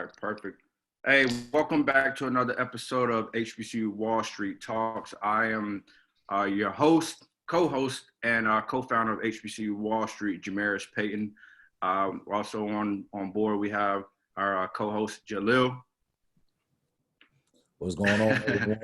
right, perfect. Hey, welcome back to another episode of HBCU Wall Street Talks. I am your host, co-host, and co-founder of HBCU Wall Street, Jamerus Payton. Also on board, we have our co-host, Jahleil. What's going on, everyone?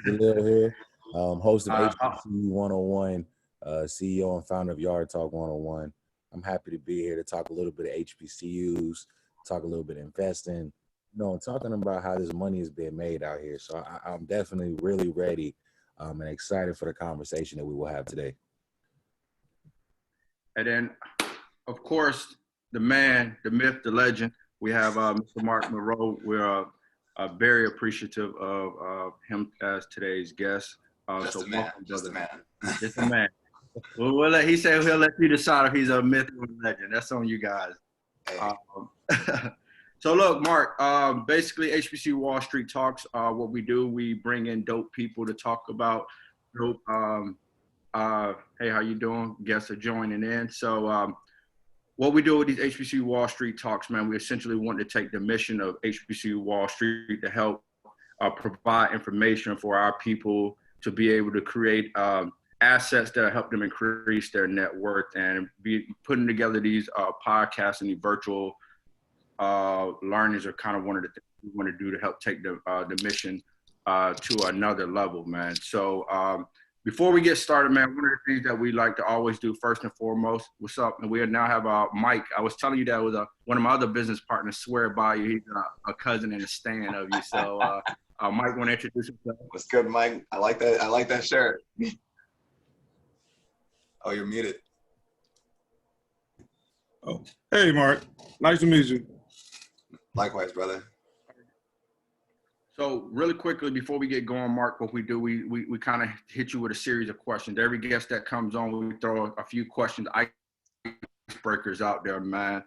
Jahleil here, host of HBCU 101, CEO and founder of Yard Talk 101. I'm happy to be here to talk a little bit of HBCUs, talk a little bit of investing, talking about how this money is being made out here. So I'm definitely really ready and excited for the conversation that we will have today. And then, of course, the man, the myth, the legend, we have Mr. Mark Monroe. We're very appreciative of him as today's guest. Just a man. Just a man. Just a man. Well, he said he'll let you decide if he's a myth or a legend. That's on you guys. Hey. So look, Mark, basically HBCU Wall Street Talks, what we do, we bring in dope people to talk about dope. Hey, how you doing? Guests are joining in. So what we do with these HBCU Wall Street Talks, man, we essentially want to take the mission of HBCU Wall Street to help provide information for our people to be able to create assets that help them increase their net worth, and be putting together these podcasts and these virtual learnings are kind of one of the things we want to do to help take the mission to another level, man. So before we get started, man, one of the things that we like to always do first and foremost, what's up? And we now have Mike. I was telling you that was one of my other business partners swear by you. He's a cousin and a stan of you. So Mike, want to introduce himself? What's good, Mike? I like that. I like that shirt. Oh, you're muted. Oh, hey, Mark. Nice to meet you. Likewise, brother. So really quickly, before we get going, Mark, what we do, we kind of hit you with a series of questions. Every guest that comes on, we throw a few questions, icebreakers out there, man.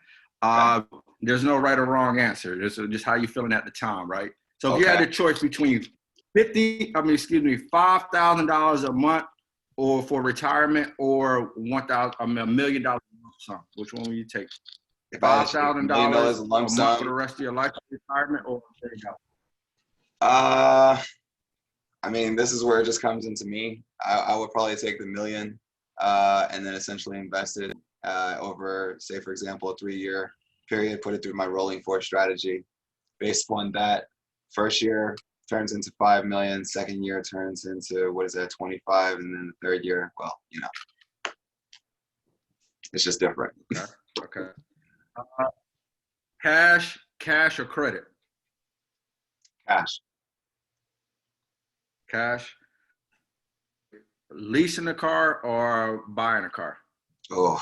There's no right or wrong answer. It's just how you feeling at the time, right? So if you had a choice between $5,000 a month or for retirement, or $1 million lump sum, which one will you take? $5,000 a month for the rest of your life, retirement, or I mean, this is where it just comes into me. I would probably take the $1 million and then essentially invest it over, say, for example, a 3-year period, put it through my rolling forward strategy. Based on that, first year turns into 5 million, second year turns into, 25, and then the third year, well, it's just different. Okay. Cash or credit? Cash. Leasing a car or buying a car? Oh,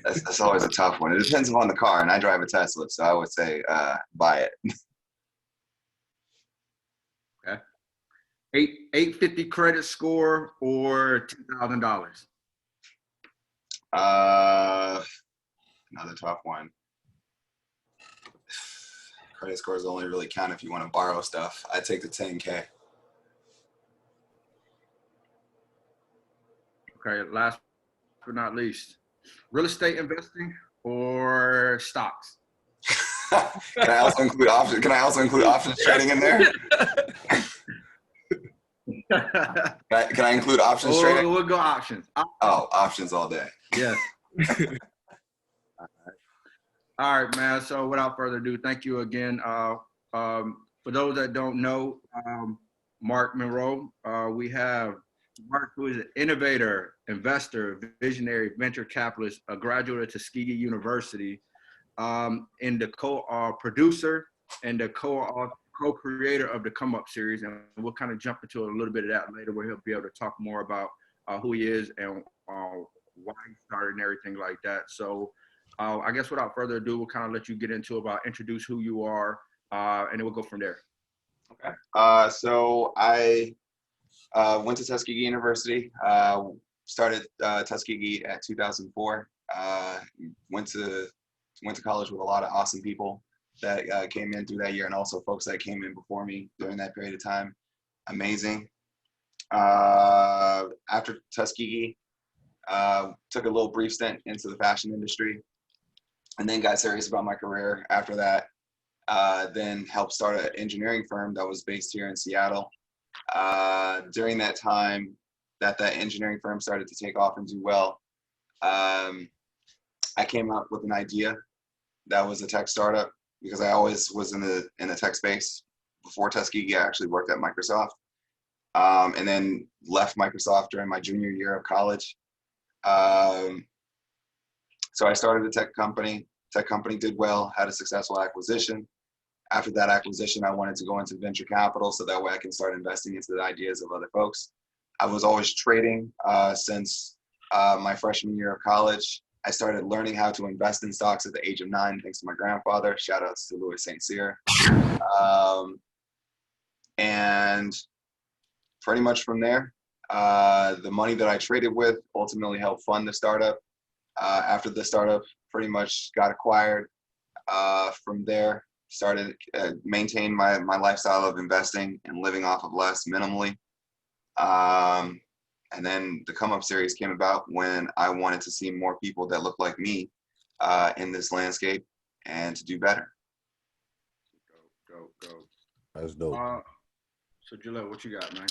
that's always a tough one. It depends upon the car, and I drive a Tesla, so I would say buy it. Okay. 850 credit score or $10,000? Another tough one. Credit scores only really count if you want to borrow stuff. I'd take the 10K. Okay, last but not least, real estate investing or stocks? Can I also include options trading in there? Can I include options trading? We'll go options. Oh, options all day. Yes. All right, man. So without further ado, thank you again. For those that don't know, Mark Monroe, we have Mark, who is an innovator, investor, visionary, venture capitalist, a graduate of Tuskegee University, and the co-producer and the co-creator of the Come Up series. And we'll kind of jump into a little bit of that later, where he'll be able to talk more about who he is and why he started and everything like that. So I guess without further ado, we'll kind of let you get into introduce who you are, and then we'll go from there. Okay. So I went to Tuskegee University, started Tuskegee at 2004, went to college with a lot of awesome people that came in through that year, and also folks that came in before me during that period of time. Amazing. After Tuskegee, took a little brief stint into the fashion industry. and then got serious about my career after that. Then helped start an engineering firm that was based here in Seattle. During that time that engineering firm started to take off and do well, I came up with an idea that was a tech startup, because I always was in the tech space. Before Tuskegee, I actually worked at Microsoft, and then left Microsoft during my junior year of college. So I started a tech company. Tech company did well, had a successful acquisition. After that acquisition, I wanted to go into venture capital so that way I can start investing into the ideas of other folks. I was always trading since my freshman year of college. I started learning how to invest in stocks at the age of 9, thanks to my grandfather. Shout outs to Louis St. Cyr. And pretty much from there, the money that I traded with ultimately helped fund the startup. After the startup pretty much got acquired, from there, started maintain my lifestyle of investing and living off of less minimally. And then the Come Up series came about when I wanted to see more people that look like me in this landscape and to do better. Go. That's dope. So Jahleil, what you got, man?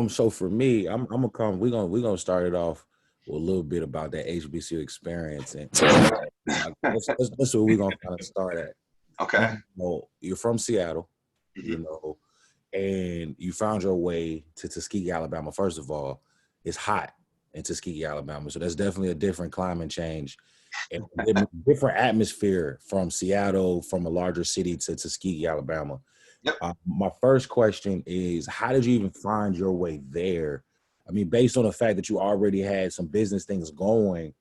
So for me, we're gonna start it off with a little bit about that HBCU experience, and that's where we're gonna kind of start at. Okay. You're from Seattle, and you found your way to Tuskegee, Alabama. First of all, it's hot in Tuskegee, Alabama, so that's definitely a different climate change and a different atmosphere from Seattle, from a larger city, to Tuskegee, Alabama. Yep. My first question is, how did you even find your way there? I mean, based on the fact that you already had some business things going,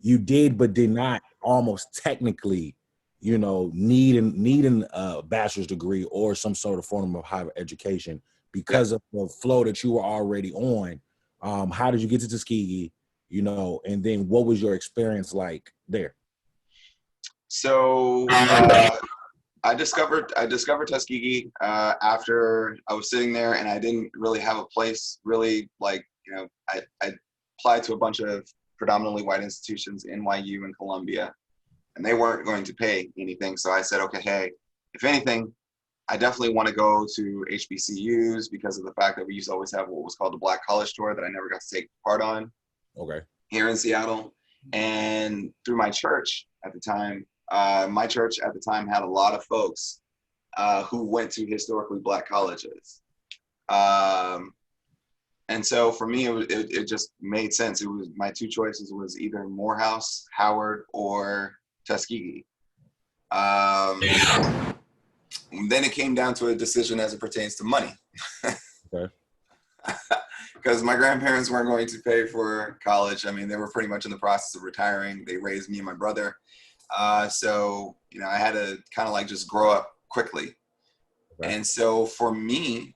you did but did not almost technically, needing a bachelor's degree or some sort of form of higher education because of the flow that you were already on. How did you get to Tuskegee? And then what was your experience like there? So I discovered Tuskegee after I was sitting there, and I didn't really have a place. Really, I applied to a bunch of predominantly white institutions, NYU and Columbia, and they weren't going to pay anything. So I said, okay, hey, if anything, I definitely want to go to HBCUs because of the fact that we used to always have what was called the Black College Tour that I never got to take part on. Okay. Here in Seattle, and through my church at the time. My church at the time had a lot of folks who went to historically Black colleges. And so for me, it just made sense. It was my two choices was either Morehouse, Howard, or Tuskegee. Then it came down to a decision as it pertains to money. Okay. Because my grandparents weren't going to pay for college. I mean, they were pretty much in the process of retiring. They raised me and my brother. So, I had to kind of just grow up quickly. Okay. And so for me,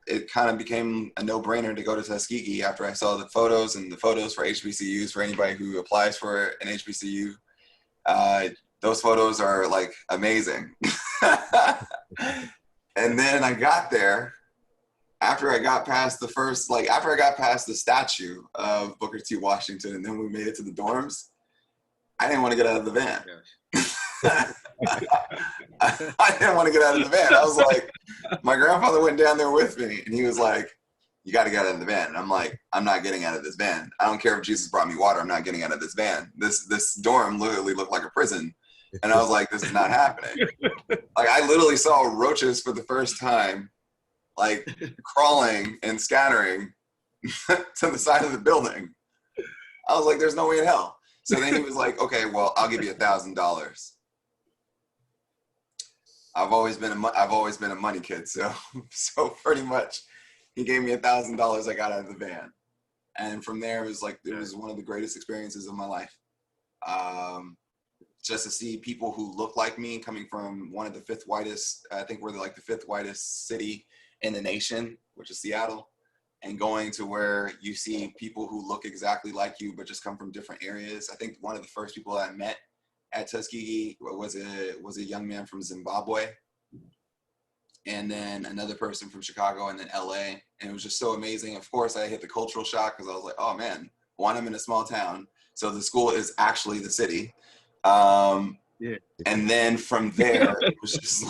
it kind of became a no-brainer to go to Tuskegee after I saw the photos for HBCUs, for anybody who applies for an HBCU. Those photos are amazing. And then I got there after I got past the statue of Booker T. Washington, and then we made it to the dorms. I didn't want to get out of the van. Yes. I didn't want to get out of the van. I was like, my grandfather went down there with me, and he was like, you got to get out of the van. And I'm like, I'm not getting out of this van. I don't care if Jesus brought me water. I'm not getting out of this van. This dorm literally looked like a prison. And I was like, this is not happening. I literally saw roaches for the first time, crawling and scattering to the side of the building. I was like, there's no way in hell. So then he was like, okay, well, I'll give you $1,000. I've always been a money kid. So pretty much he gave me $1,000. I got out of the van. And from there, it was one of the greatest experiences of my life. Just to see people who look like me coming from one of the fifth whitest, I think we're the fifth whitest city in the nation, which is Seattle. And going to where you see people who look exactly like you, but just come from different areas. I think one of the first people I met at Tuskegee was a young man from Zimbabwe, and then another person from Chicago, and then LA. And it was just so amazing. Of course, I hit the cultural shock because I was like, oh man, one, I'm in a small town. So the school is actually the city. Yeah. And then from there, it was just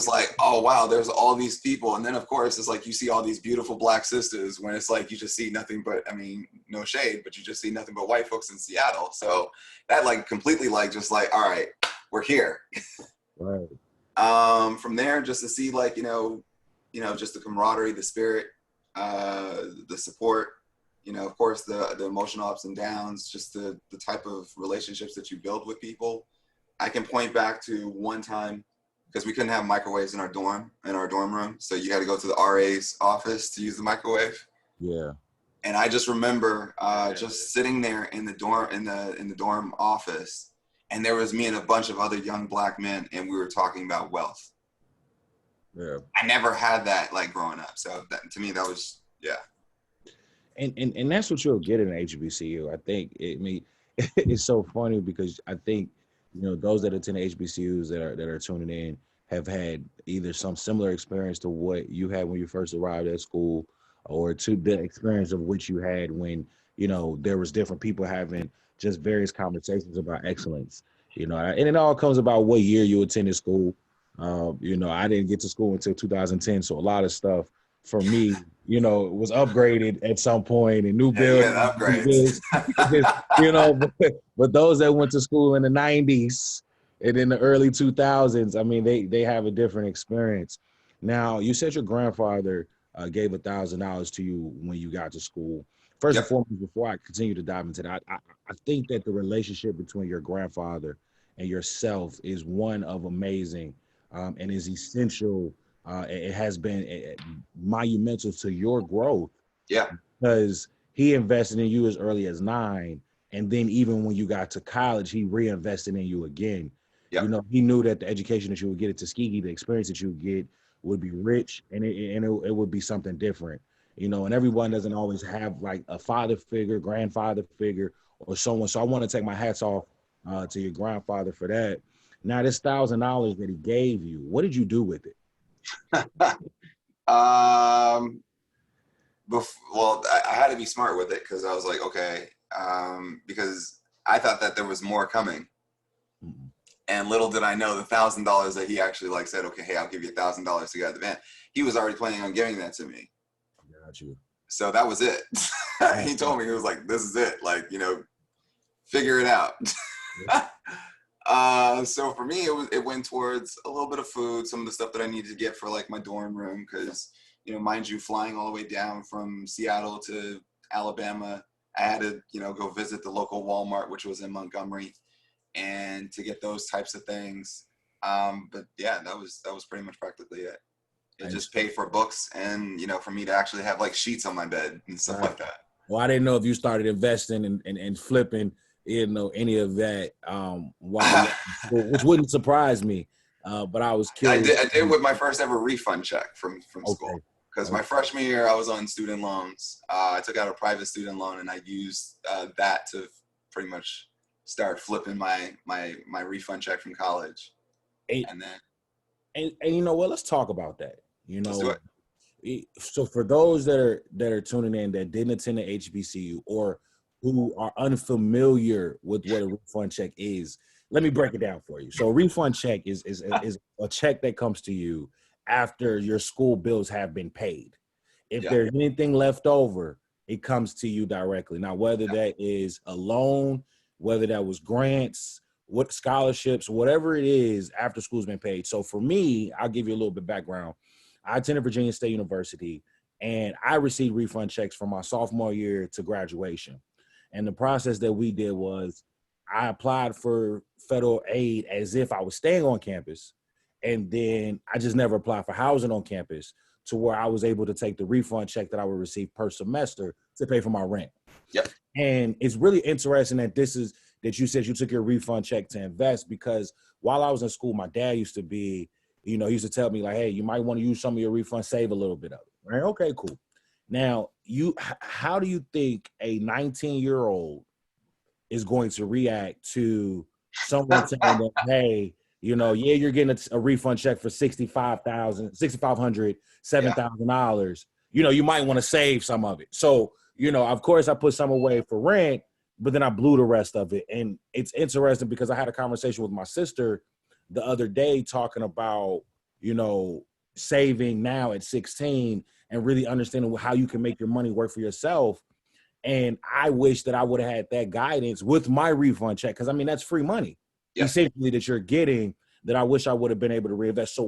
like, oh wow, there's all these people. And then of course it's like you see all these beautiful Black sisters when it's like you just see nothing but, I mean, no shade, but you just see nothing but white folks in Seattle. So that like completely like just like, all right, we're here. Right. From there, just to see like, just the camaraderie, the spirit, the support, of course, the emotional ups and downs, just the type of relationships that you build with people. I can point back to one time, because we couldn't have microwaves in our dorm room. So you had to go to the RA's office to use the microwave. Yeah. And I just remember just sitting there in the dorm office, and there was me and a bunch of other young Black men, and we were talking about wealth. Yeah. I never had that like growing up. So that, to me, that was, yeah. And that's what you'll get in HBCU. I think it's so funny because I think, those that attend HBCUs that are tuning in have had either some similar experience to what you had when you first arrived at school, or to the experience of what you had when, there was different people having just various conversations about excellence, and it all comes about what year you attended school. I didn't get to school until 2010. So a lot of stuff for me, was upgraded at some point and new buildings. Upgrades. But those that went to school in the 90s and in the early 2000s, I mean, they have a different experience. Now, you said your grandfather gave $1,000 to you when you got to school. First and foremost, before I continue to dive into that, I think that the relationship between your grandfather and yourself is one of amazing and is essential. It has been monumental to your growth. Yeah. Because he invested in you as early as 9. And then even when you got to college, he reinvested in you again. Yep. He knew that the education that you would get at Tuskegee, the experience that you would get would be rich, and it would be something different. And everyone doesn't always have like a father figure, grandfather figure, or someone. So I want to take my hats off to your grandfather for that. Now, this $1,000 that he gave you, what did you do with it? Well, I had to be smart with it because I was like, okay, because I thought that there was more coming. Mm-hmm. And little did I know the $1,000 that he actually like said, okay, hey, I'll give you $1,000 to get out of the van. He was already planning on giving that to me. Got you. So that was it. He told me, he was like, this is it. Like, figure it out. So for me, it went towards a little bit of food, some of the stuff that I needed to get for like my dorm room. Cause mind you, flying all the way down from Seattle to Alabama, I had to, go visit the local Walmart, which was in Montgomery, and to get those types of things. But yeah, that was pretty much practically it. It just paid for books and, for me to actually have like sheets on my bed and stuff like that. Well, I didn't know if you started investing and flipping, any of that, which wouldn't surprise me. But I was curious. I did with my first ever refund check from school. Because my freshman year, I was on student loans. I took out a private student loan, and I used that to pretty much start flipping my refund check from college. And you know what? Let's talk about that. Let's do it. So for those that are tuning in that didn't attend the HBCU or who are unfamiliar with what a refund check is, let me break it down for you. So a refund check is a check that comes to you after your school bills have been paid. If there's anything left over, it comes to you directly. Now, whether that is a loan, whether that was grants, what scholarships, whatever it is, after school's been paid. So for me, I'll give you a little bit of background. I attended Virginia State University, and I received refund checks from my sophomore year to graduation. And the process that we did was I applied for federal aid as if I was staying on campus. And then I just never applied for housing on campus, to where I was able to take the refund check that I would receive per semester to pay for my rent. Yep. And it's really interesting that that you said you took your refund check to invest, because while I was in school, my dad used to be, he used to tell me like, hey, you might want to use some of your refund, save a little bit of it. Right? Okay, cool. Now, how do you think a 19-year-old is going to react to someone saying that, hey, you're getting a refund check for $6,500, $7,000. You might want to save some of it. So, of course, I put some away for rent, but then I blew the rest of it. And it's interesting because I had a conversation with my sister the other day talking about, you know, saving now at 16 and really understanding how you can make your money work for yourself. And I wish that I would have had that guidance with my refund check. Cause I mean, that's free money essentially that you're getting, that I wish I would have been able to reinvest.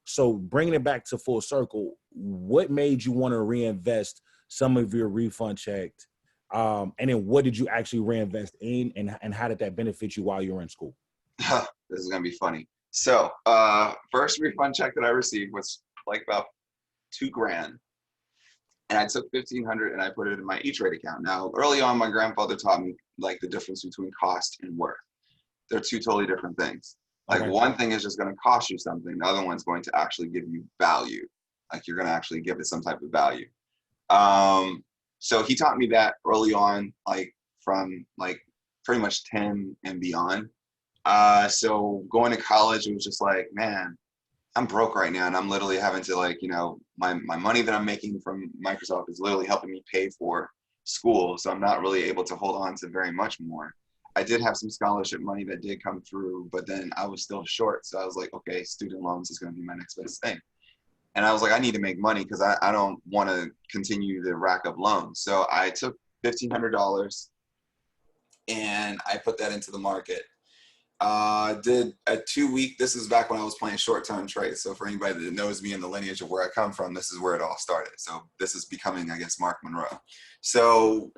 So bringing it back to full circle, what made you want to reinvest some of your refund checks? And then what did you actually reinvest in, and how did that benefit you while you were in school? This is gonna be funny. So first refund check that I received was like about $2,000. And I took $1,500 and I put it in my E-Trade account. Now, early on, my grandfather taught me like the difference between cost and worth. They're two totally different things. Like one thing is just going to cost you something. The other one's going to actually give you value. Like you're going to actually give it some type of value. So he taught me that early on, like from like pretty much 10 and beyond. So going to college, it was just like, man, I'm broke right now, and I'm literally having to, like, you know, my money that I'm making from Microsoft is literally helping me pay for school, so I'm not really able to hold on to very much more. I did have some scholarship money that did come through, but then I was still short, so I was like, okay, student loans is going to be my next best thing. And I was like, I need to make money because I don't want to continue to rack up loans. So I took $1,500 and I put that into the market. Did a 2-week, this is back when I was playing short-term trades. So for anybody that knows me in the lineage of where I come from, this is where it all started. So this is becoming, I guess, Mark Monroe. So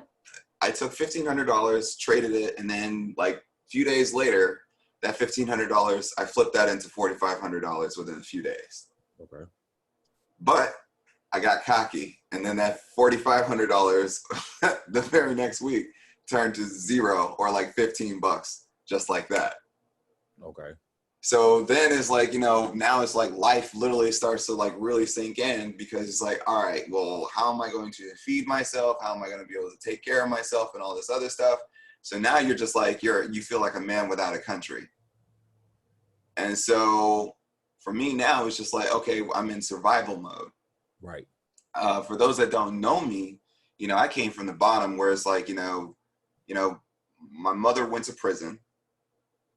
I took $1,500, traded it, and then like a few days later, that $1,500, I flipped that into $4,500 within a few days. Okay. But I got cocky, and then that $4,500 the very next week turned to zero or like $15, just like that. Okay. So then it's like, you know, now it's like life literally starts to like really sink in, because it's like, all right, well, how am I going to feed myself? How am I going to be able to take care of myself and all this other stuff? So now you're just like, you feel like a man without a country. And so for me now, it's just like, okay, I'm in survival mode. Right. For those that don't know me, you know, I came from the bottom where it's like, you know, my mother went to prison,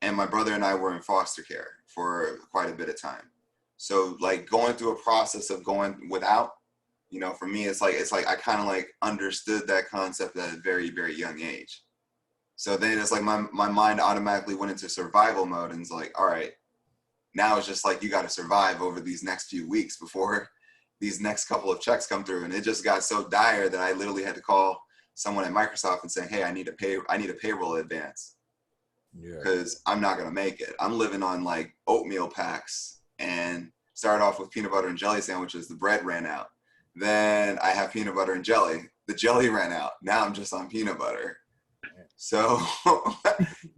and my brother and I were in foster care for quite a bit of time. So like going through a process of going without, you know, for me, it's like I kind of like understood that concept at a very, very young age. So then it's like my mind automatically went into survival mode, and it's like, all right, now it's just like, you got to survive over these next few weeks before these next couple of checks come through. And it just got so dire that I literally had to call someone at Microsoft and say, hey, I need a payroll advance. Because I'm not going to make it. I'm living on like oatmeal packs, and started off with peanut butter and jelly sandwiches. The bread ran out. Then I have peanut butter and jelly. The jelly ran out. Now I'm just on peanut butter. So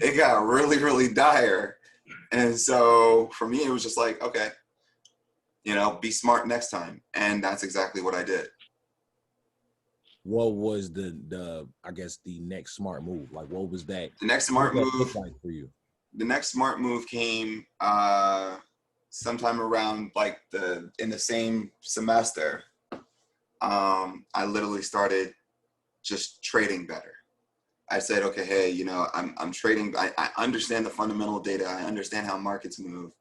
it got really, really dire. And so for me, it was just like, okay, you know, be smart next time. And that's exactly what I did. What was the I guess the next smart move? Like, what was that? The next smart move look like for you? The next smart move came sometime around like in the same semester. I literally started just trading better. I said, okay, hey, you know, I'm trading. I understand the fundamental data. I understand how markets move.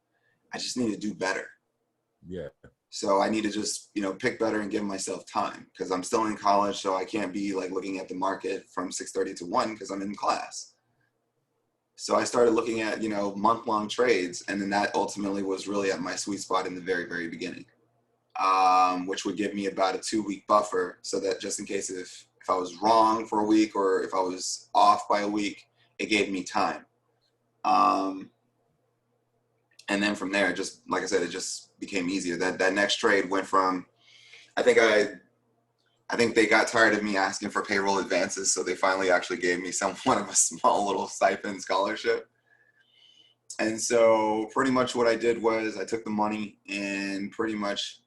I just need to do better. Yeah. So I need to just, you know, pick better and give myself time, because I'm still in college. So I can't be like looking at the market from 6:30 to 1 because I'm in class. So I started looking at, you know, month-long trades. And then that ultimately was really at my sweet spot in the very, very beginning, which would give me about a 2-week buffer, so that just in case if I was wrong for a week, or if I was off by a week, it gave me time. And then from there, just like I said, it just became easier. That next trade went from, I think they got tired of me asking for payroll advances, so they finally actually gave me somewhat of a small little stipend scholarship. And so pretty much what I did was I took the money and pretty much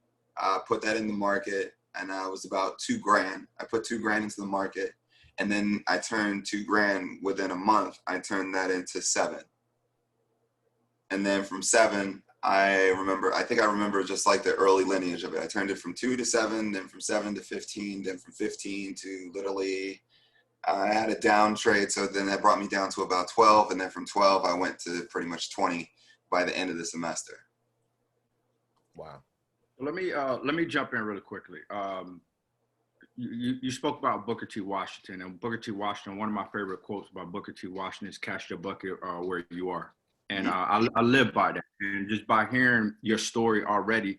put that in the market, and I was about $2,000. I put $2,000 into the market, and then I turned $2,000 within a month. I turned that into 7. And then from 7, I think I remember just like the early lineage of it. I turned it from 2 to 7, then from 7 to 15, then from 15 to literally I had a down trade, so then that brought me down to about 12, and then from 12 I went to pretty much 20 by the end of the semester. Wow. Let me jump in really quickly. You spoke about Booker T. Washington, and Booker T. Washington, one of my favorite quotes about Booker T. Washington is "Cast your bucket where you are," and I live by that. And just by hearing your story already,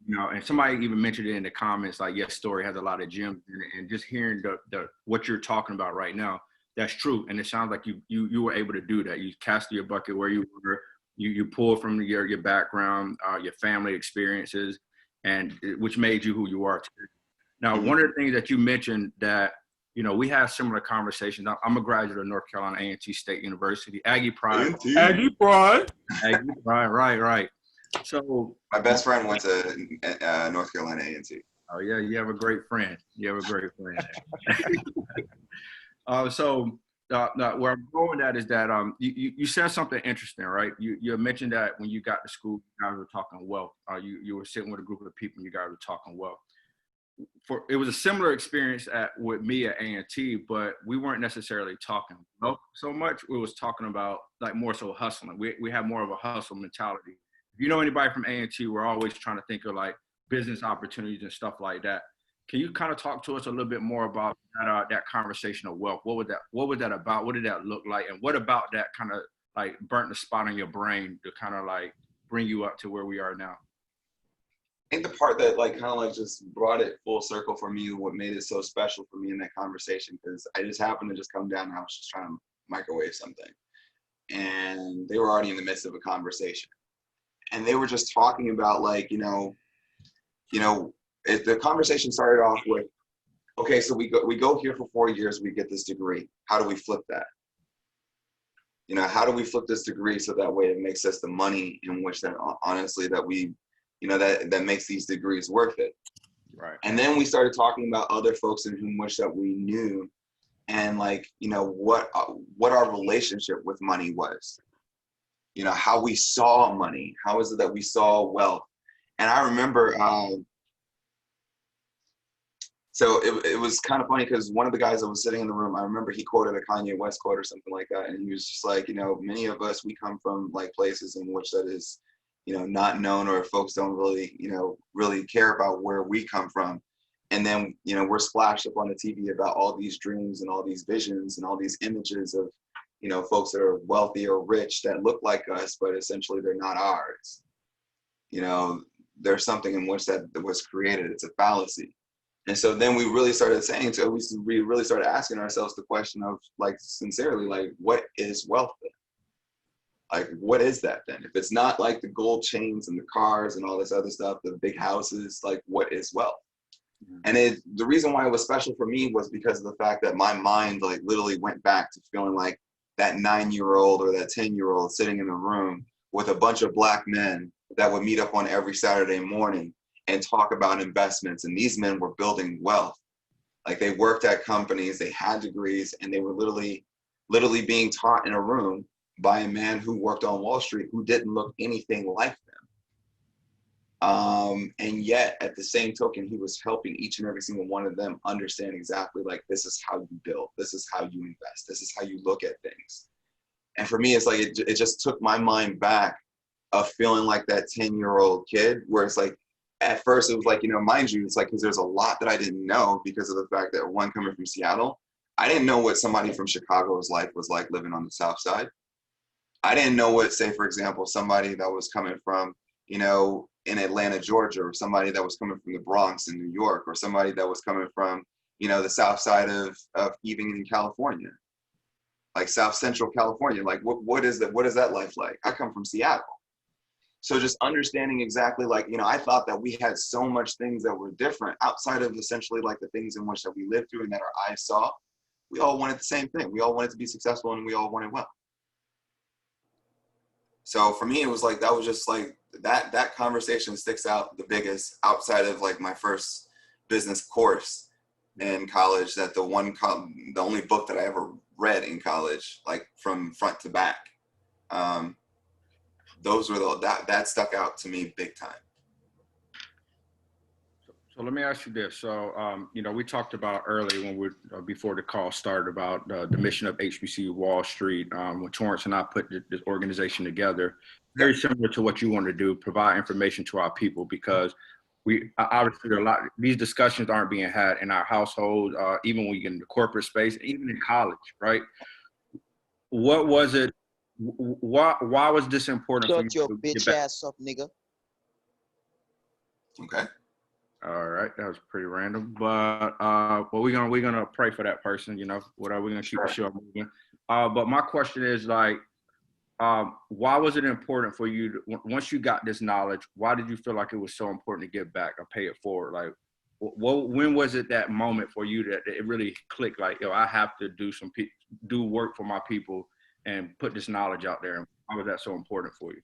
you know, and somebody even mentioned it in the comments, like your story has a lot of gems in it, and just hearing the what you're talking about right now, that's true. And it sounds like you were able to do that. You cast your bucket where you were. You pulled from your background, your family experiences, and which made you who you are today. Now, one of the things that you mentioned that, you know, we have similar conversations. I'm a graduate of North Carolina A&T State University, Aggie Pride. Aggie Pride. Aggie Pride, right. So My best friend went to North Carolina A&T. oh yeah, you have a great friend. Where I'm going at is that you said something interesting, right? You mentioned that when you got to school, you guys were talking wealth. You were sitting with a group of people, and you guys were talking wealth. It was a similar experience with me at A&T, but we weren't necessarily talking wealth so much. We was talking about like more so hustling. We have more of a hustle mentality. If you know anybody from A&T, we're always trying to think of like business opportunities and stuff like that. Can you kind of talk to us a little bit more about that conversation of wealth? What was that about? What did that look like? And what about that kind of like burnt the spot in your brain to kind of like bring you up to where we are now? I think the part that like kind of like just brought it full circle for me, what made it so special for me in that conversation, because I just happened to just come down and I was just trying to microwave something, and they were already in the midst of a conversation, and they were just talking about like, the conversation started off with, okay, so we go here for 4 years, we get this degree. How do we flip that? How do we flip this degree so that way it makes us the money in which that honestly that we, that makes these degrees worth it. Right. And then we started talking about other folks in whom which that we knew, and like, what our relationship with money was. How we saw money. How is it that we saw wealth? And I remember, so it was kind of funny because one of the guys that was sitting in the room, I remember he quoted a Kanye West quote or something like that. And he was just like, many of us, we come from like places in which that is, not known, or folks don't really, really care about where we come from. And then, we're splashed up on the TV about all these dreams and all these visions and all these images of, folks that are wealthy or rich that look like us, but essentially they're not ours. There's something in which that was created. It's a fallacy. And so then we really started saying we really started asking ourselves the question of like, sincerely, like, what is wealth then? Like, what is that then? If it's not like the gold chains and the cars and all this other stuff, the big houses, like, what is wealth? Mm-hmm. And the reason why it was special for me was because of the fact that my mind like literally went back to feeling like that 9-year-old or that 10-year-old sitting in a room with a bunch of Black men that would meet up on every Saturday morning and talk about investments. And these men were building wealth. Like, they worked at companies, they had degrees, and they were literally being taught in a room by a man who worked on Wall Street who didn't look anything like them. And yet at the same token, he was helping each and every single one of them understand exactly like, this is how you build, this is how you invest, this is how you look at things. And for me, it's like, it just took my mind back of feeling like that 10-year-old kid, where it's like, at first it was like, mind you, it's like, because there's a lot that I didn't know because of the fact that, one, coming from Seattle, I didn't know what somebody from Chicago's life was like living on the South Side. I didn't know what, say, for example, somebody that was coming from, in Atlanta, Georgia, or somebody that was coming from the Bronx in New York, or somebody that was coming from, the South Side of even in California, like South Central California. Like, what is that? What is that life like? I come from Seattle. So just understanding exactly like, I thought that we had so much things that were different outside of essentially like the things in which that we lived through and that our eyes saw. We all wanted the same thing. We all wanted to be successful, and we all wanted wealth. So for me, it was like, that was just like, that conversation sticks out the biggest outside of like my first business course in college, that the only book that I ever read in college, like from front to back. Those were that stuck out to me big time. So let me ask you this. So, we talked about earlier when before the call started about the mission of HBCU Wall Street. When Torrence and I put this organization together, very similar to what you want to do, provide information to our people, because we obviously these discussions aren't being had in our household, even when you get in the corporate space, even in college, right? What was it? Why was this important for you Shut your to get bitch back? ass up, nigga. Okay. All right, that was pretty random, but we're gonna pray for that person, whatever. We're gonna keep the show moving. But my question is like, why was it important for you to, once you got this knowledge? Why did you feel like it was so important to give back or pay it forward? Like, when was it that moment for you that it really clicked? Like, yo, I have to do work for my people and put this knowledge out there. Why was that so important for you?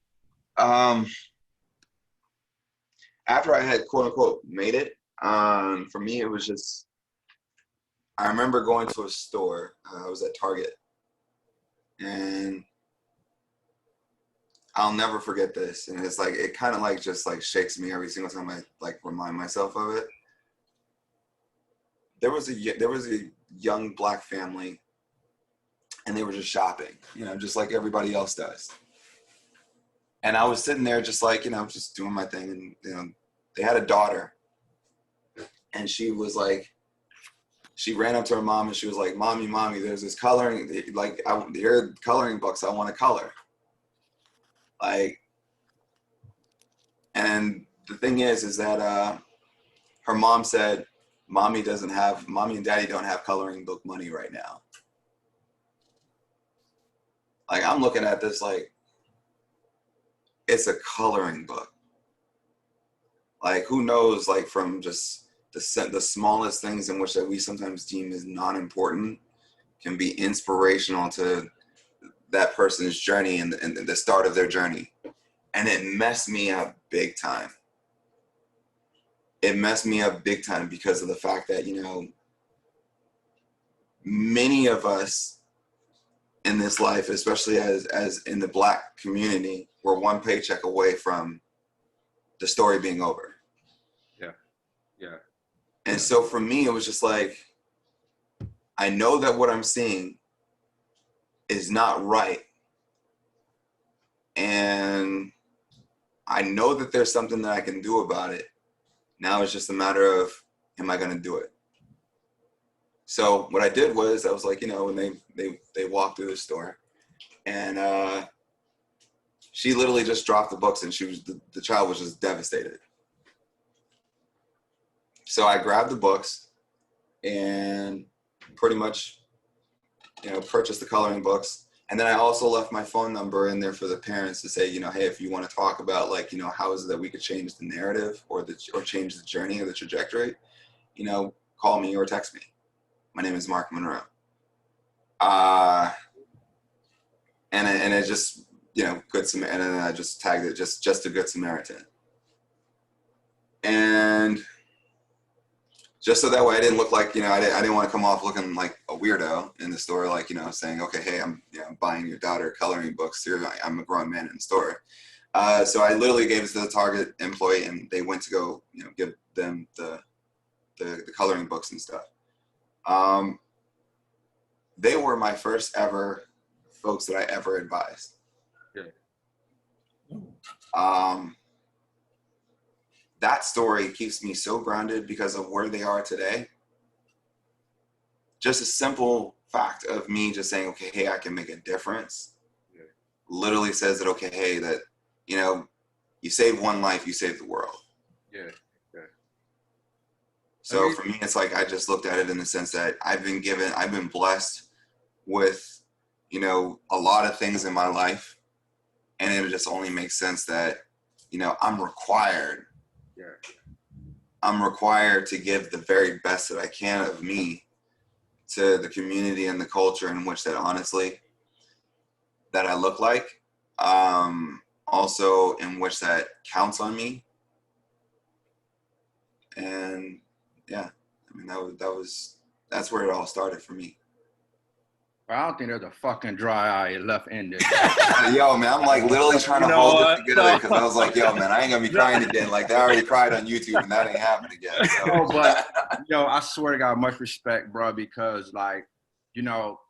After I had quote unquote made it, for me it was just, I remember going to a store. I was at Target, and I'll never forget this. And it's like, it kind of like just like shakes me every single time I like remind myself of it. There was a young Black family, and they were just shopping, just like everybody else does. And I was sitting there just like, just doing my thing. And, they had a daughter, and she was like, she ran up to her mom and she was like, mommy, there's this coloring, like, here are coloring books, I want to color. Like, and the thing is that her mom said, mommy and daddy don't have coloring book money right now. Like, I'm looking at this like, it's a coloring book. Like, who knows, like, from just the smallest things in which that we sometimes deem as non-important can be inspirational to that person's journey and the start of their journey. And it messed me up big time. It messed me up big time because of the fact that, many of us in this life, especially as in the Black community, we're one paycheck away from the story being over. Yeah. And so for me, it was just like, I know that what I'm seeing is not right. And I know that there's something that I can do about it. Now it's just a matter of, am I going to do it? So what I did was, I was like, when they walked through the store, and she literally just dropped the books, and the child was just devastated. So I grabbed the books and pretty much, purchased the coloring books. And then I also left my phone number in there for the parents to say, hey, if you want to talk about, like, how is it that we could change the narrative or change the journey or the trajectory, call me or text me. My name is Mark Monroe. And it just, Good Samaritan, and then I just tagged it just a Good Samaritan. And just so that way I didn't look like, I didn't want to come off looking like a weirdo in the store, like, saying, okay, hey, I'm buying your daughter coloring books here. I'm a grown man in the store. So I literally gave it to the Target employee, and they went to go, give them the coloring books and stuff. They were my first ever folks that I ever advised. Yeah. That story keeps me so grounded because of where they are today. Just a simple fact of me just saying, okay, hey, I can make a difference. Yeah. Literally says that, okay, hey, that, you save one life, you save the world. Yeah. So for me, it's like, I just looked at it in the sense that I've been blessed with, a lot of things in my life. And it just only makes sense that, I'm required to give the very best that I can of me to the community and the culture in which that honestly, that I look like, also in which that counts on me. And yeah, that's where it all started for me. I don't think there's a fucking dry eye left in this. Yo, man, I'm like literally trying to hold it together because I was like, yo, man, I ain't gonna be crying again. Like they already cried on YouTube and that ain't happening again. So. No, but I swear to God, much respect, bro, because like,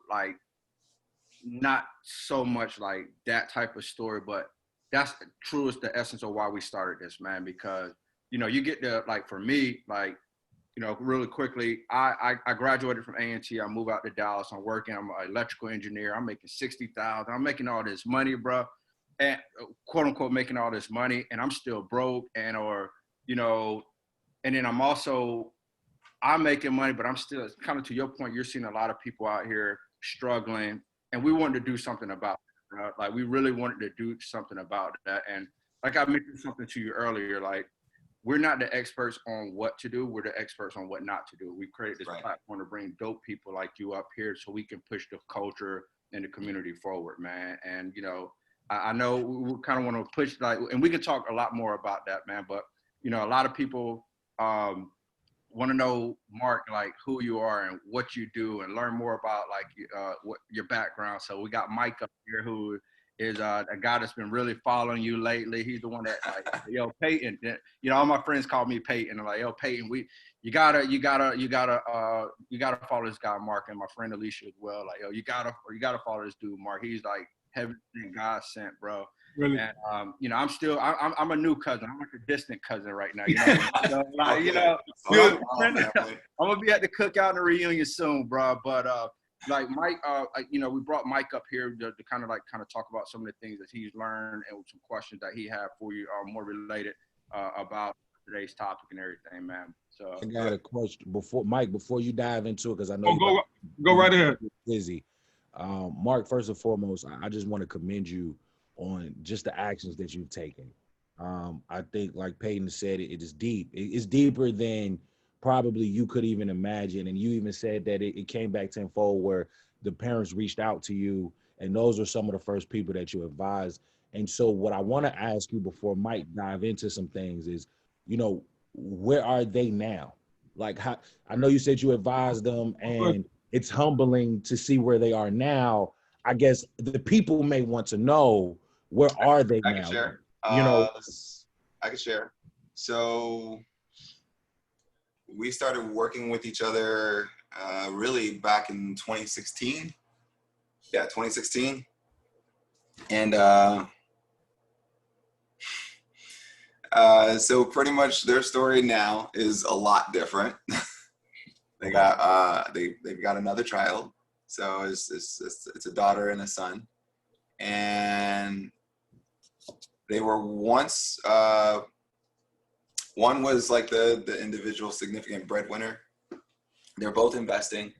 like not so much like that type of story, but that's true is the essence of why we started this, man, because, you get to, like, for me, like, really quickly, I graduated from A&T. I moved out to Dallas. I'm working. I'm an electrical engineer. I'm making $60,000. I'm making all this money, bro, and quote unquote making all this money, and I'm still broke, and then I'm making money, but I'm still kind of to your point. You're seeing a lot of people out here struggling, and we wanted to do something about it. Like we really wanted to do something about that, and like I mentioned something to you earlier, like. We're not the experts on what to do. We're the experts on what not to do. We created this platform to bring dope people like you up here so we can push the culture and the community forward, man. And, I know we kind of want to push, like, and we can talk a lot more about that, man. But, a lot of people want to know, Mark, like who you are and what you do and learn more about like what your background. So we got Mike up here who is a guy that's been really following you lately. He's the one that like, yo, Payton, all my friends call me Payton. I'm like, yo, Payton, you gotta follow this guy, Mark, and my friend Alicia as well. Like, yo, you gotta follow this dude, Mark. He's like heaven God sent, bro. Really? And I'm a new cousin. I'm like a distant cousin right now. I'm gonna be at the cookout and the reunion soon, bro. But like Mike, we brought Mike up here to kind of talk about some of the things that he's learned and some questions that he had for you more related about today's topic and everything, man. So I got a question before you dive into it, because I know go right ahead. Busy. Mark, first and foremost, I just want to commend you on just the actions that you've taken. I think, like Payton said, it is deep. It's deeper than probably you could even imagine. And you even said that it came back tenfold where the parents reached out to you, and those are some of the first people that you advised. And so what I want to ask you before Mike dive into some things is, where are they now? Like, how, I know you said you advised them, and it's humbling to see where they are now. I guess the people may want to know, where are they now? I can share. I can share. So we started working with each other really back in 2016. Yeah, 2016. And so pretty much their story now is a lot different. They got they've got another child. So it's a daughter and a son. And they were once one was like the individual significant breadwinner. They're both investing.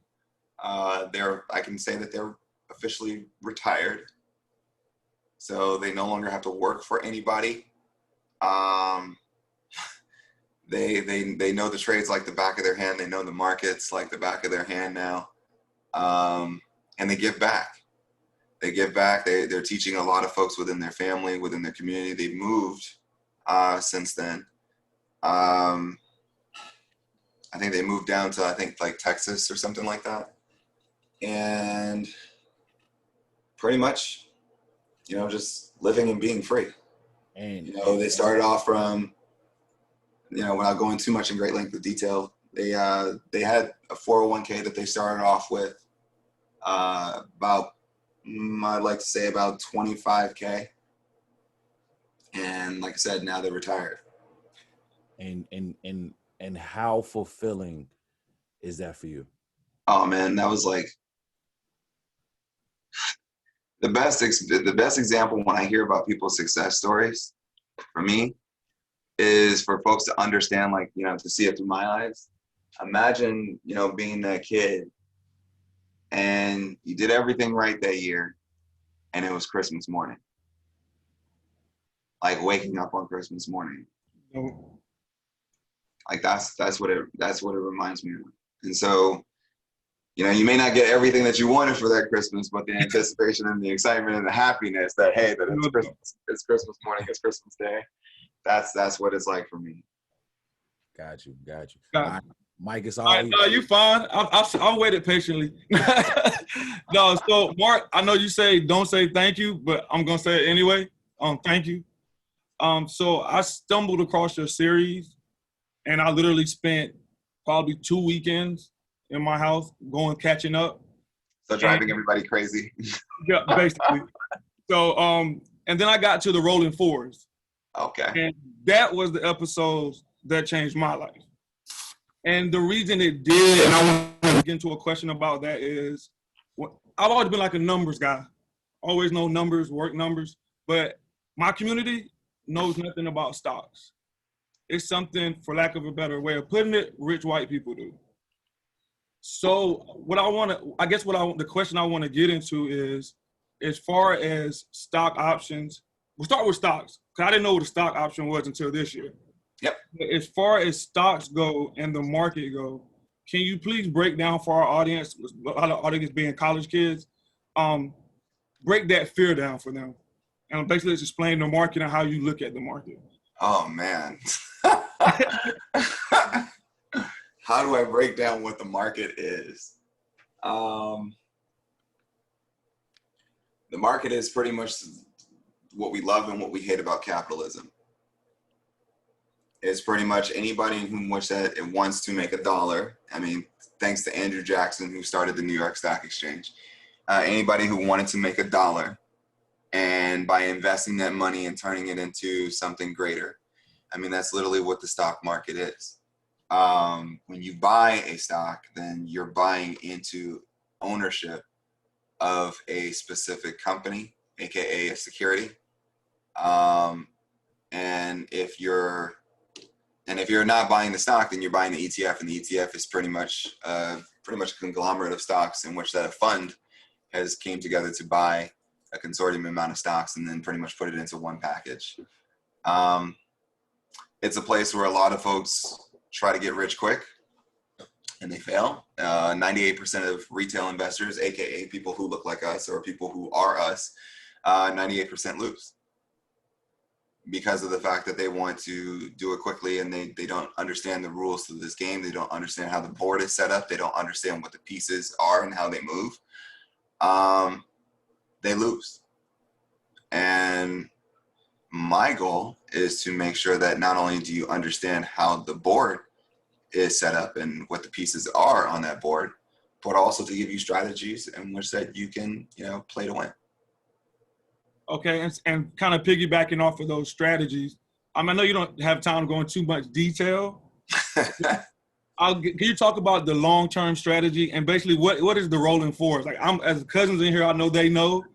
I can say that they're officially retired. So they no longer have to work for anybody. They know the trades like the back of their hand. They know the markets like the back of their hand now. And they give back. They give back. They're teaching a lot of folks within their family, within their community. They've moved since then. I think they moved down to, like Texas or something like that. And pretty much, just living and being free. And, they started off from, without going too much in great length of detail, they had a 401k that they started off with about, I'd like to say about 25K. And like I said, now they're retired. And how fulfilling is that for you? Oh man, that was like the best example when I hear about people's success stories for me is for folks to understand, like, to see it through my eyes. Imagine, being that kid and you did everything right that year and it was Christmas morning. Like waking up on Christmas morning. Like that's what it reminds me of. And so, you may not get everything that you wanted for that Christmas, but the anticipation and the excitement and the happiness that, hey, that it's Christmas morning, it's Christmas Day. That's what it's like for me. Got you. Mike, it's All all right, no, you fine. I've waited patiently. No, so Mark, I know you say don't say thank you, but I'm gonna say it anyway. Thank you. So I stumbled across your series, and I literally spent probably 2 weekends in my house catching up. So driving everybody crazy. Yeah, basically. So and then I got to the Rolling Fours, Okay. and that was the episodes that changed my life. And the reason it did, and I want to get into a question about that is, I've always been like a numbers guy. Always know numbers, work numbers, but my community knows nothing about stocks. It's something, for lack of a better way of putting it, rich white people do. So the question I want to get into is, as far as stock options, we'll start with stocks, because I didn't know what a stock option was until this year. Yep. As far as stocks go and the market go, can you please break down for our audience, a lot of audience being college kids, break that fear down for them, and basically just explain the market and how you look at the market. Oh man. How do I break down what the market is? The market is pretty much what we love and what we hate about capitalism. It's pretty much anybody who wants to make $1. I mean, thanks to Andrew Jackson, who started the New York Stock Exchange. Anybody who wanted to make $1, and by investing that money and turning it into something greater. I mean, that's literally what the stock market is. When you buy a stock, then you're buying into ownership of a specific company, aka a security. And if you're not buying the stock, then you're buying the ETF, and the ETF is pretty much a conglomerate of stocks in which that a fund has came together to buy a consortium amount of stocks and then pretty much put it into one package. It's a place where a lot of folks try to get rich quick, and they fail. 98% of retail investors, aka people who look like us or people who are us, 98% lose, because of the fact that they want to do it quickly, and they don't understand the rules to this game. They don't understand how the board is set up. They don't understand what the pieces are and how they move. They lose. And my goal is to make sure that not only do you understand how the board is set up and what the pieces are on that board, but also to give you strategies in which that you can, play to win. Okay, and kind of piggybacking off of those strategies, I know you don't have time to go into too much detail. Can you talk about the long-term strategy and basically what is the Rolling Fours? Like, I'm as cousins in here, I know they know.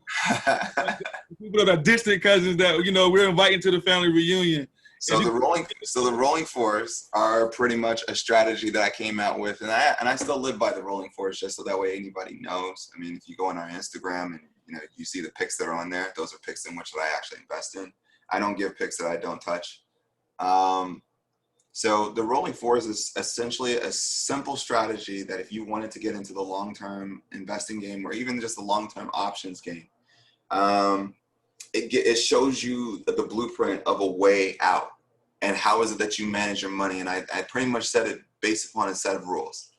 People that are distant cousins that we're inviting to the family reunion. So the Rolling Fours are pretty much a strategy that I came out with, and I still live by the Rolling Fours, just so that way anybody knows. I mean, if you go on our Instagram and you see the picks that are on there, those are picks in which that I actually invest in. I don't give picks that I don't touch. So the Rolling Fours is essentially a simple strategy that if you wanted to get into the long-term investing game, or even just the long-term options game, it shows you the blueprint of a way out, and how is it that you manage your money. And I pretty much set it based upon a set of rules.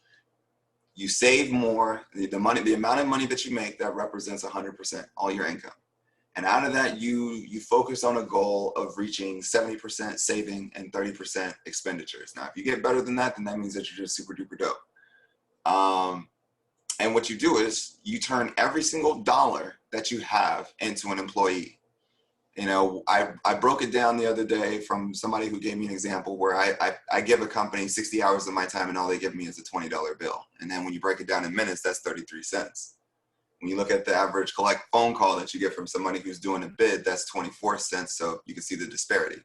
You save more, the amount of money that you make, that represents 100%, all your income. And out of that, you focus on a goal of reaching 70% saving and 30% expenditures. Now, if you get better than that, then that means that you're just super duper dope. And what you do is you turn every single dollar that you have into an employee. I broke it down the other day from somebody who gave me an example where I give a company 60 hours of my time, and all they give me is a $20 bill. And then when you break it down in minutes, that's 33 cents. When you look at the average collect phone call that you get from somebody who's doing a bid, that's 24 cents. So you can see the disparity.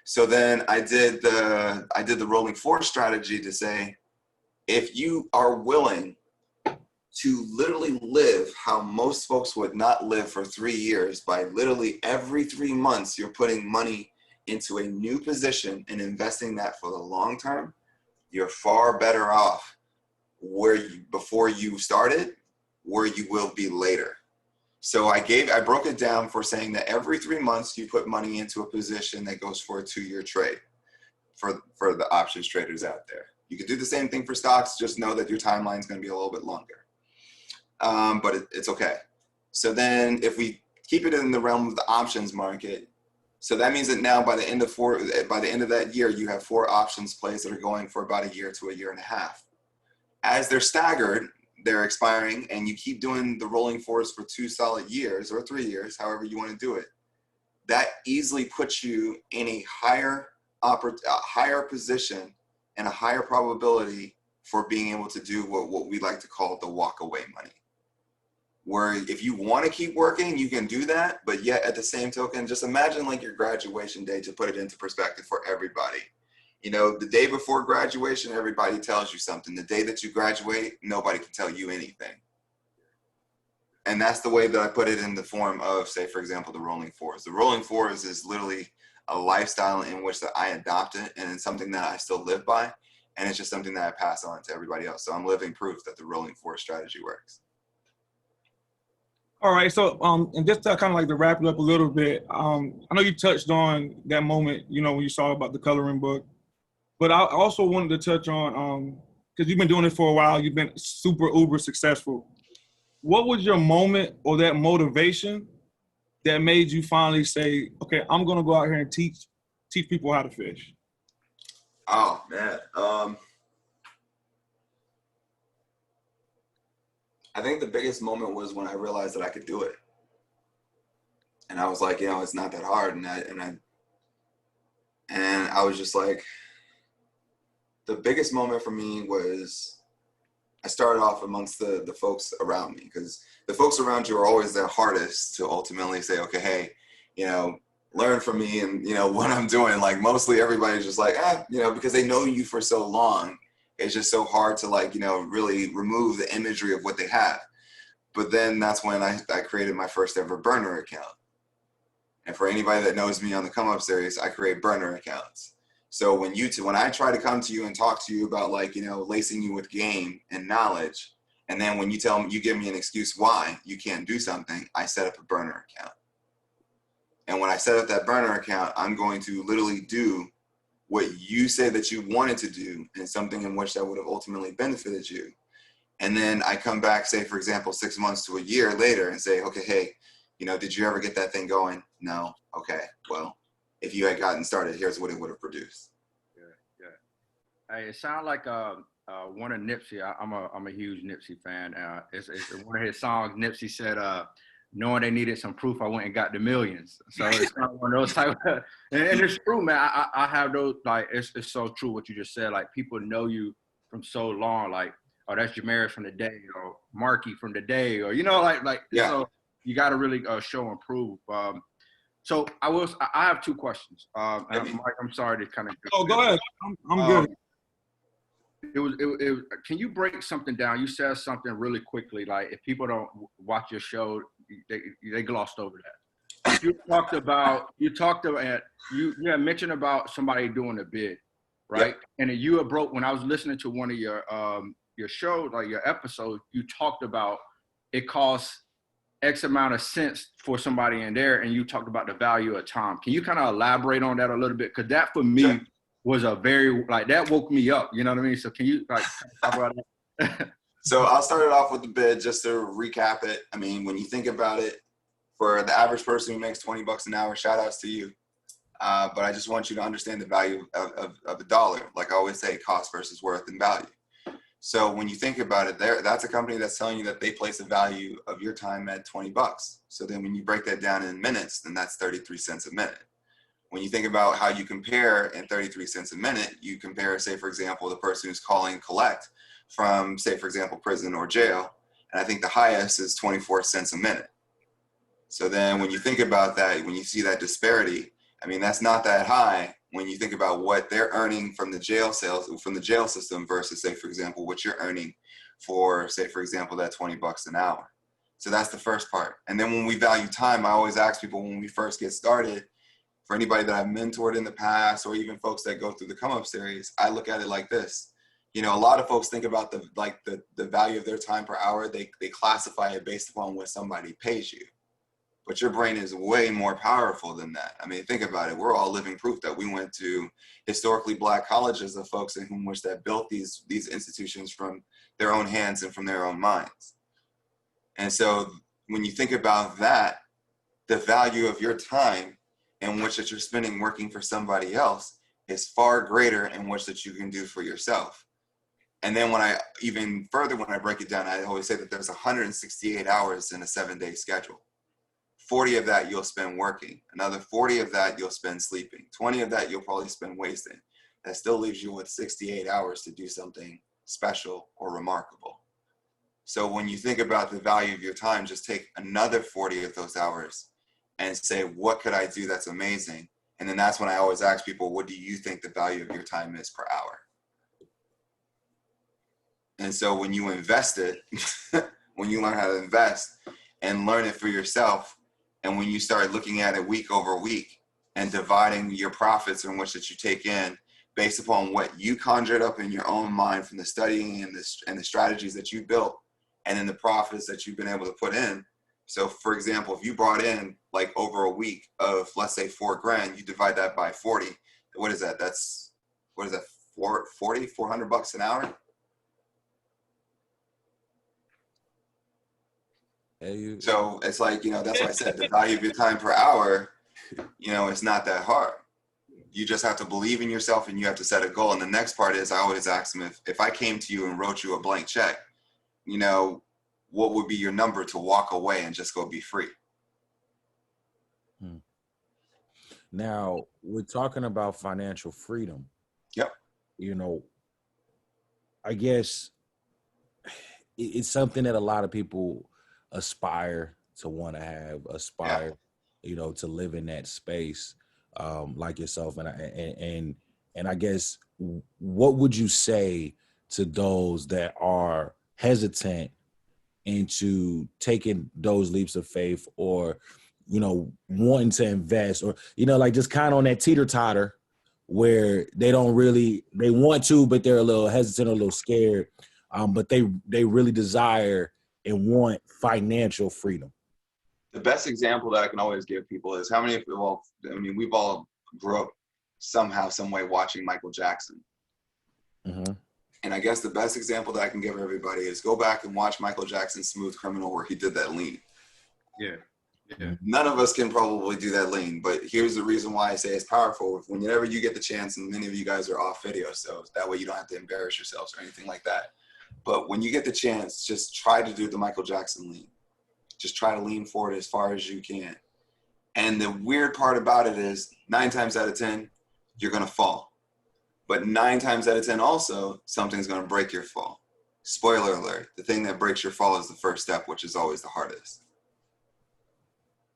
So then I did the Rolling Four strategy to say, if you are willing to literally live how most folks would not live for 3 years, by literally every 3 months, you're putting money into a new position and investing that for the long term, you're far better off before you started, where you will be later. So I broke it down for saying that every 3 months you put money into a position that goes for a 2-year trade for the options traders out there. You could do the same thing for stocks, just know that your timeline is going to be a little bit longer. But it's okay. So then if we keep it in the realm of the options market, so that means that now by the end of that year, you have 4 options plays that are going for about a year to a year and a half. As they're staggered, they're expiring, and you keep doing the rolling fours for 2 solid years or 3 years, however you want to do it. That easily puts you in a higher position and a higher probability for being able to do what we like to call the walk away money. Where if you want to keep working, you can do that, but yet at the same token, just imagine like your graduation day, to put it into perspective for everybody. You know, the day before graduation, everybody tells you something. The day that you graduate, nobody can tell you anything. And that's the way that I put it in the form of, say, for example, the rolling fours. The rolling fours is literally a lifestyle in which that I adopted, and it's something that I still live by. And it's just something that I pass on to everybody else. So I'm living proof that the rolling four strategy works. All right, so and just to kind of like to wrap it up a little bit, I know you touched on that moment, you know, when you saw about the coloring book, but I also wanted to touch on, because you've been doing it for a while, you've been super uber successful. What was your moment or that motivation that made you finally say, okay, I'm gonna go out here and teach people how to fish? Oh man, I think the biggest moment was when I realized that I could do it. And I was like, you know, it's not that hard. And I was just like, the biggest moment for me was I started off amongst the folks around me, because the folks around you are always the hardest to ultimately say, okay, hey, you know, learn from me and, you know, what I'm doing. Like mostly everybody's just like, you know, because they know you for so long. It's just so hard to like, you know, really remove the imagery of what they have. But then that's when I created my first ever burner account. And for anybody that knows me on the Come Up series, I create burner accounts. So when I try to come to you and talk to you about like, you know, lacing you with game and knowledge, and then when you tell me, you give me an excuse why you can't do something, I set up a burner account. And when I set up that burner account, I'm going to literally do what you say that you wanted to do, and something in which that would have ultimately benefited you. And then I come back, say, for example, 6 months to a year later and say, okay, hey, you know, did you ever get that thing going? No. Okay. Well, if you had gotten started, here's what it would have produced. Yeah. Hey, it sounds like one of Nipsey. I'm a huge Nipsey fan. It's one of his songs. Nipsey said, knowing they needed some proof, I went and got the millions. So it's kind of one of those type of, and it's true, man. I have those, like, it's so true what you just said. Like, people know you from so long, like, oh, that's Jamerus from the day, or Marky from the day, or, you know, like, yeah. So you got to really show and prove. So I have 2 questions. Mike, I'm sorry to kind of. Oh, go ahead. I'm good. It was. Can you break something down? You said something really quickly. Like, if people don't watch your show, they glossed over that. You had mentioned about somebody doing a bid, right? Yep. And then you had when I was listening to one of your show, like your episode, you talked about it costs X amount of cents for somebody in there, and you talked about the value of time. Can you kind of elaborate on that a little bit? Because that for me was a very, like, that woke me up. You know what I mean? So can you like talk about that? So I'll start it off with the bid just to recap it. I mean, when you think about it, for the average person who makes $20 an hour, shout outs to you. But I just want you to understand the value of a dollar. Like I always say, cost versus worth and value. So when you think about it, that's a company that's telling you that they place a value of your time at $20. So then when you break that down in minutes, then that's 33 cents a minute. When you think about how you compare in 33 cents a minute, you compare, say, for example, the person who's calling collect from, say, for example, prison or jail. And I think the highest is 24 cents a minute. So then when you think about that, when you see that disparity, I mean, that's not that high when you think about what they're earning from the jail sales, from the jail system versus, say, for example, what you're earning for, say, for example, that $20 an hour. So that's the first part. And then when we value time, I always ask people when we first get started, for anybody that I've mentored in the past, or even folks that go through the Come Up series, I look at it like this. You know, a lot of folks think about the value of their time per hour. They classify it based upon what somebody pays you. but your brain is way more powerful than that. I mean, think about it. We're all living proof that we went to historically Black colleges of folks in whom which that built these institutions from their own hands and from their own minds. And so when you think about that, the value of your time in which that you're spending working for somebody else is far greater in which that you can do for yourself. And then when I break it down, I always say that there's 168 hours in a 7-day schedule. 40 of that you'll spend working. Another 40 of that you'll spend sleeping. 20 of that you'll probably spend wasting. That still leaves you with 68 hours to do something special or remarkable. So when you think about the value of your time, just take another 40 of those hours and say, what could I do that's amazing? And then that's when I always ask people, what do you think the value of your time is per hour? And so when you invest it, when you learn how to invest and learn it for yourself, and when you start looking at it week over week and dividing your profits in which that you take in based upon what you conjured up in your own mind from the studying and the strategies that you built, and then the profits that you've been able to put in. So for example, if you brought in like over a week of, let's say $4,000, you divide that by 40. What is that? That's, what is that? 400 bucks an hour? So it's like, that's why I said the value of your time per hour, it's not that hard. You just have to believe in yourself and you have to set a goal. And the next part is I always ask them, if I came to you and wrote you a blank check, what would be your number to walk away and just go be free? Now, we're talking about financial freedom. Yep. I guess it's something that a lot of people aspire to want to have, to live in that space, like yourself. And I guess, what would you say to those that are hesitant into taking those leaps of faith, or, wanting to invest, or, like just kind of on that teeter-totter where they want to, but they're a little hesitant, a little scared, but they really desire and want financial freedom? The best example that I can always give people is how many of we've all grew up somehow, some way watching Michael Jackson. Mm-hmm. And I guess the best example that I can give everybody is go back and watch Michael Jackson's Smooth Criminal, where he did that lean. Yeah. None of us can probably do that lean, but here's the reason why I say it's powerful. Whenever you get the chance, and many of you guys are off video, so that way you don't have to embarrass yourselves or anything like that. But when you get the chance, just try to do the Michael Jackson lean. Just try to lean forward as far as you can. And the weird part about it is 9 times out of 10, you're going to fall. But 9 times out of 10 also, something's going to break your fall. Spoiler alert, the thing that breaks your fall is the first step, which is always the hardest.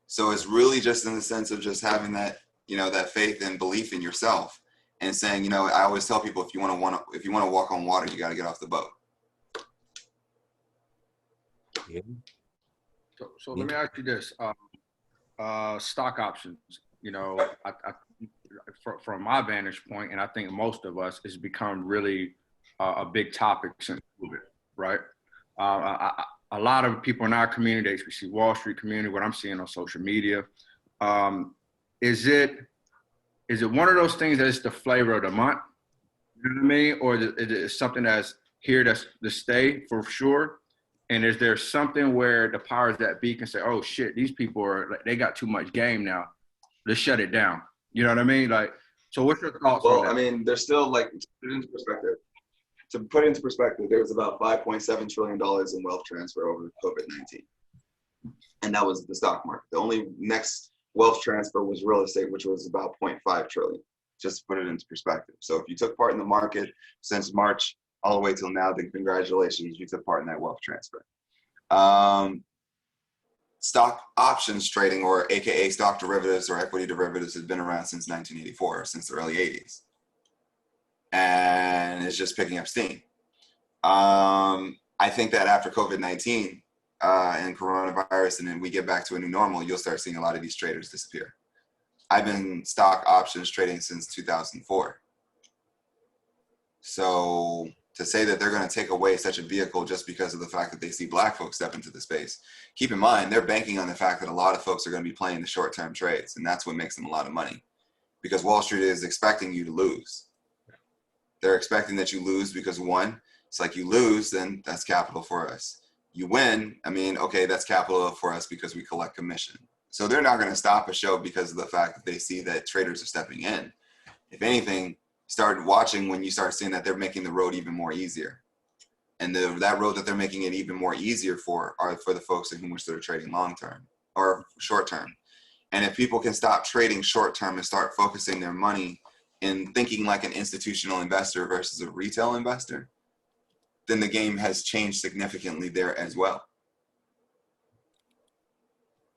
So it's really just in the sense of just having that, that faith and belief in yourself, and saying, I always tell people, if you want to walk on water, you got to get off the boat. Yeah. So let me ask you this: stock options. From my vantage point, and I think most of us, it's become really a big topic since COVID, right? A lot of people in our community, the HBCU Wall Street community, what I'm seeing on social media, is it one of those things that's the flavor of the month? You know what I mean? Or is it something that's here that's to stay for sure? And is there something where the powers that be can say, oh shit, these people they got too much game now, let's shut it down? You know what I mean? Like, so what's your thoughts on that? Well, I mean, there's still, to put it into perspective, there was about $5.7 trillion in wealth transfer over COVID-19. And that was the stock market. The only next wealth transfer was real estate, which was about 0.5 trillion, just to put it into perspective. So if you took part in the market since March all the way till now, then congratulations, you took part in that wealth transfer. Stock options trading, or AKA stock derivatives or equity derivatives, has been around since 1984, since the early 80s. And it's just picking up steam. I think that after COVID-19 and coronavirus, and then we get back to a new normal, you'll start seeing a lot of these traders disappear. I've been stock options trading since 2004. So to say that they're going to take away such a vehicle just because of the fact that they see black folks step into the space. Keep in mind, they're banking on the fact that a lot of folks are going to be playing the short-term trades, and that's what makes them a lot of money, because Wall Street is expecting you to lose. They're expecting that you lose because, one, it's like, you lose, then that's capital for us. You win, I mean, okay, that's capital for us because we collect commission. So they're not going to stop a show because of the fact that they see that traders are stepping in. If anything, start watching when you start seeing that they're making the road even more easier. And that road that they're making it even more easier for are for the folks in which they're trading long-term or short-term. And if people can stop trading short-term and start focusing their money in thinking like an institutional investor versus a retail investor, then the game has changed significantly there as well.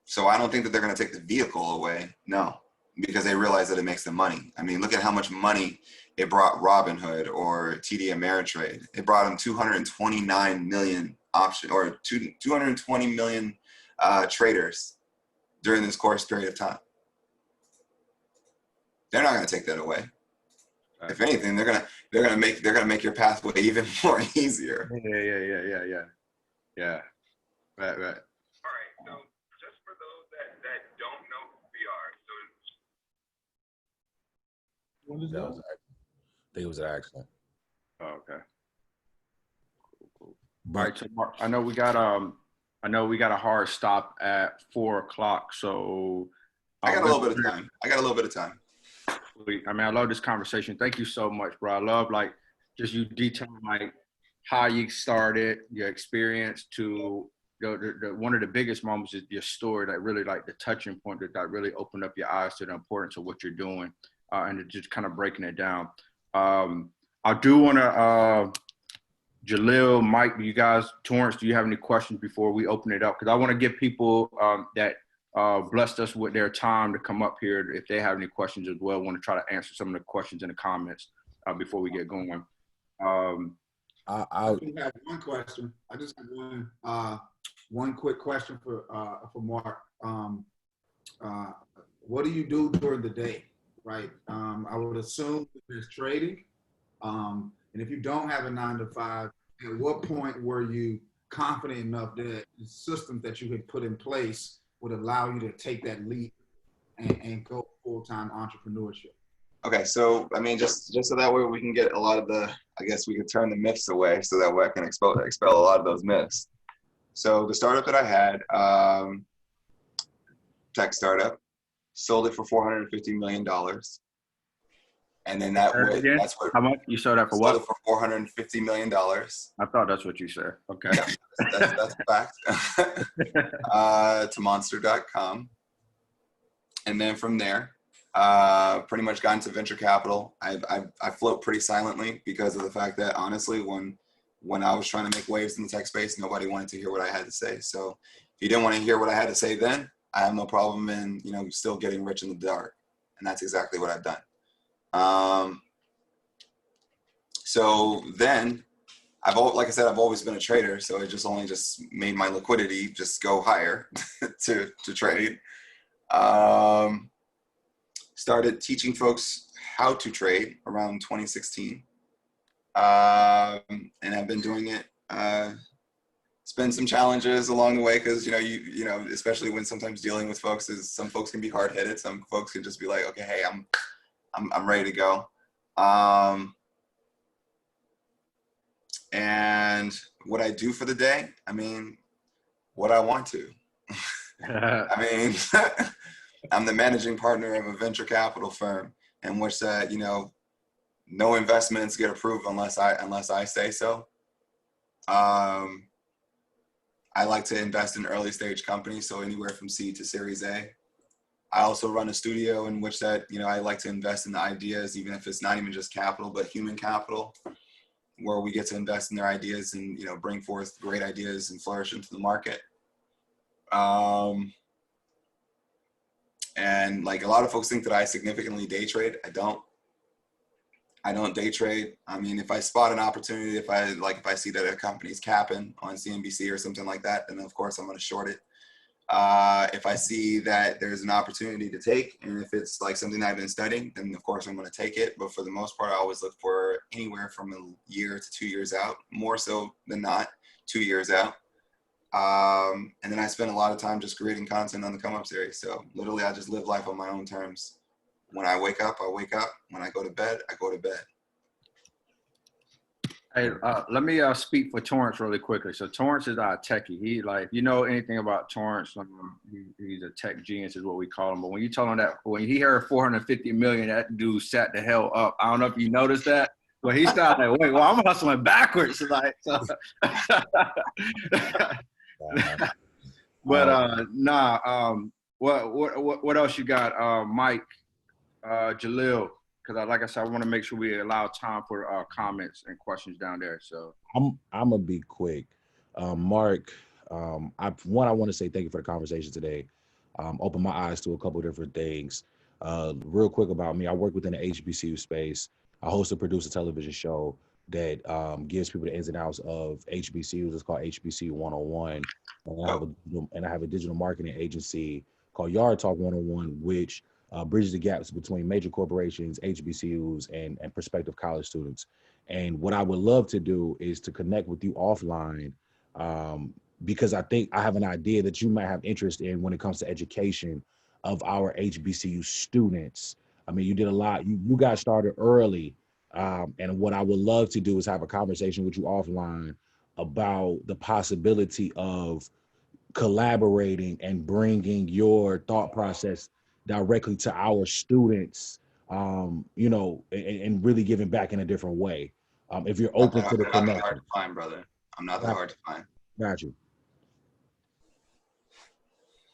So I don't think that they're going to take the vehicle away, no, because they realize that it makes them money. I mean, look at how much money it brought Robinhood or TD Ameritrade. It brought them 229 million option or 220 million traders during this course period of time. They're not going to take that away. If anything, they're gonna make your pathway even more easier. Yeah. Right. All right, so just for those that don't know who we are, so What is That that? was, I think it was an accident. Oh, okay. Cool. All But right, so Mark, I know we got a hard stop at 4:00, so I got a little bit of time. I mean, I love this conversation. Thank you so much, bro. I love like just you detailing like how you started, your experience to the one of the biggest moments is your story, that really like the touching point that really opened up your eyes to the importance of what you're doing, and just kind of breaking it down. I do want to, Jahleil, Mike, you guys, Torrence, do you have any questions before we open it up? Because I want to give people that blessed us with their time to come up here, if they have any questions as well. I want to try to answer some of the questions in the comments before we get going. I do have one question. I just have one quick question for Mark. What do you do during the day, right? I would assume that there's trading. And if you don't have a 9-to-5, at what point were you confident enough that the systems that you had put in place would allow you to take that leap and go full-time entrepreneurship? Okay, so I mean, just so that way we can get a lot of the, I guess we could turn the myths away, so that way I can expel a lot of those myths. So the startup that I had, tech startup, sold it for $450 million, and then that's what. How much you sold that for? Sold What? it for $450 million. I thought that's what you said. Okay. Yeah, that's a fact. To monster.com, and then from there, pretty much got into venture capital. I float pretty silently because of the fact that honestly, when I was trying to make waves in the tech space, nobody wanted to hear what I had to say. So if you didn't want to hear what I had to say then, I have no problem in still getting rich in the dark, and that's exactly what I've done. So then like I said, I've always been a trader, so it just made my liquidity just go higher to trade. Started teaching folks how to trade around 2016. And I've been doing it. It's been some challenges along the way because, especially when sometimes dealing with folks some folks can be hard headed. Some folks can just be like, okay, hey, I'm ready to go. And what I do for the day, I mean, what I want to. I mean, I'm the managing partner of a venture capital firm in which that, no investments get approved unless I say so. I like to invest in early stage companies, so anywhere from seed to Series A. I also run a studio in which that, I like to invest in the ideas, even if it's not even just capital, but human capital, where we get to invest in their ideas and, bring forth great ideas and flourish into the market. And like a lot of folks think that I significantly day trade. I don't day trade. I mean, if I spot an opportunity, if I see that a company's capping on CNBC or something like that, then of course I'm going to short it. If I see that there's an opportunity to take, and if it's like something I've been studying, then of course I'm going to take it. But for the most part, I always look for anywhere from a year to 2 years out, more so than not 2 years out. And then I spend a lot of time just creating content on the Come Up series. So literally, I just live life on my own terms. When I wake up, I wake up. When I go to bed, I go to bed. Hey, let me speak for Torrence really quickly. So Torrence is our techie. He like, if you know anything about Torrence, he's a tech genius is what we call him. But when you told him that, when he heard 450 million, that dude sat the hell up. I don't know if you noticed that. But he started like, wait, well, I'm hustling backwards. Like, so. But what else you got, Mike, Jahleil? Because like I said, I want to make sure we allow time for comments and questions down there. So I'm gonna be quick. Mark, I want to say thank you for the conversation today. Opened my eyes to a couple of different things. Real quick about me, I work within the HBCU space. I host and produce a television show that gives people the ins and outs of HBCUs. It's called HBCU 101. And I have a digital marketing agency called Yard Talk 101, which bridges the gaps between major corporations, HBCUs, and prospective college students. And what I would love to do is to connect with you offline, because I think I have an idea that you might have interest in when it comes to education of our HBCU students. I mean, you did a lot. You got started early. And what I would love to do is have a conversation with you offline about the possibility of collaborating and bringing your thought process directly to our students, you know, and really giving back in a different way. If you're open to the connection. I'm not that hard to find, brother. I'm not that hard to find. Got you.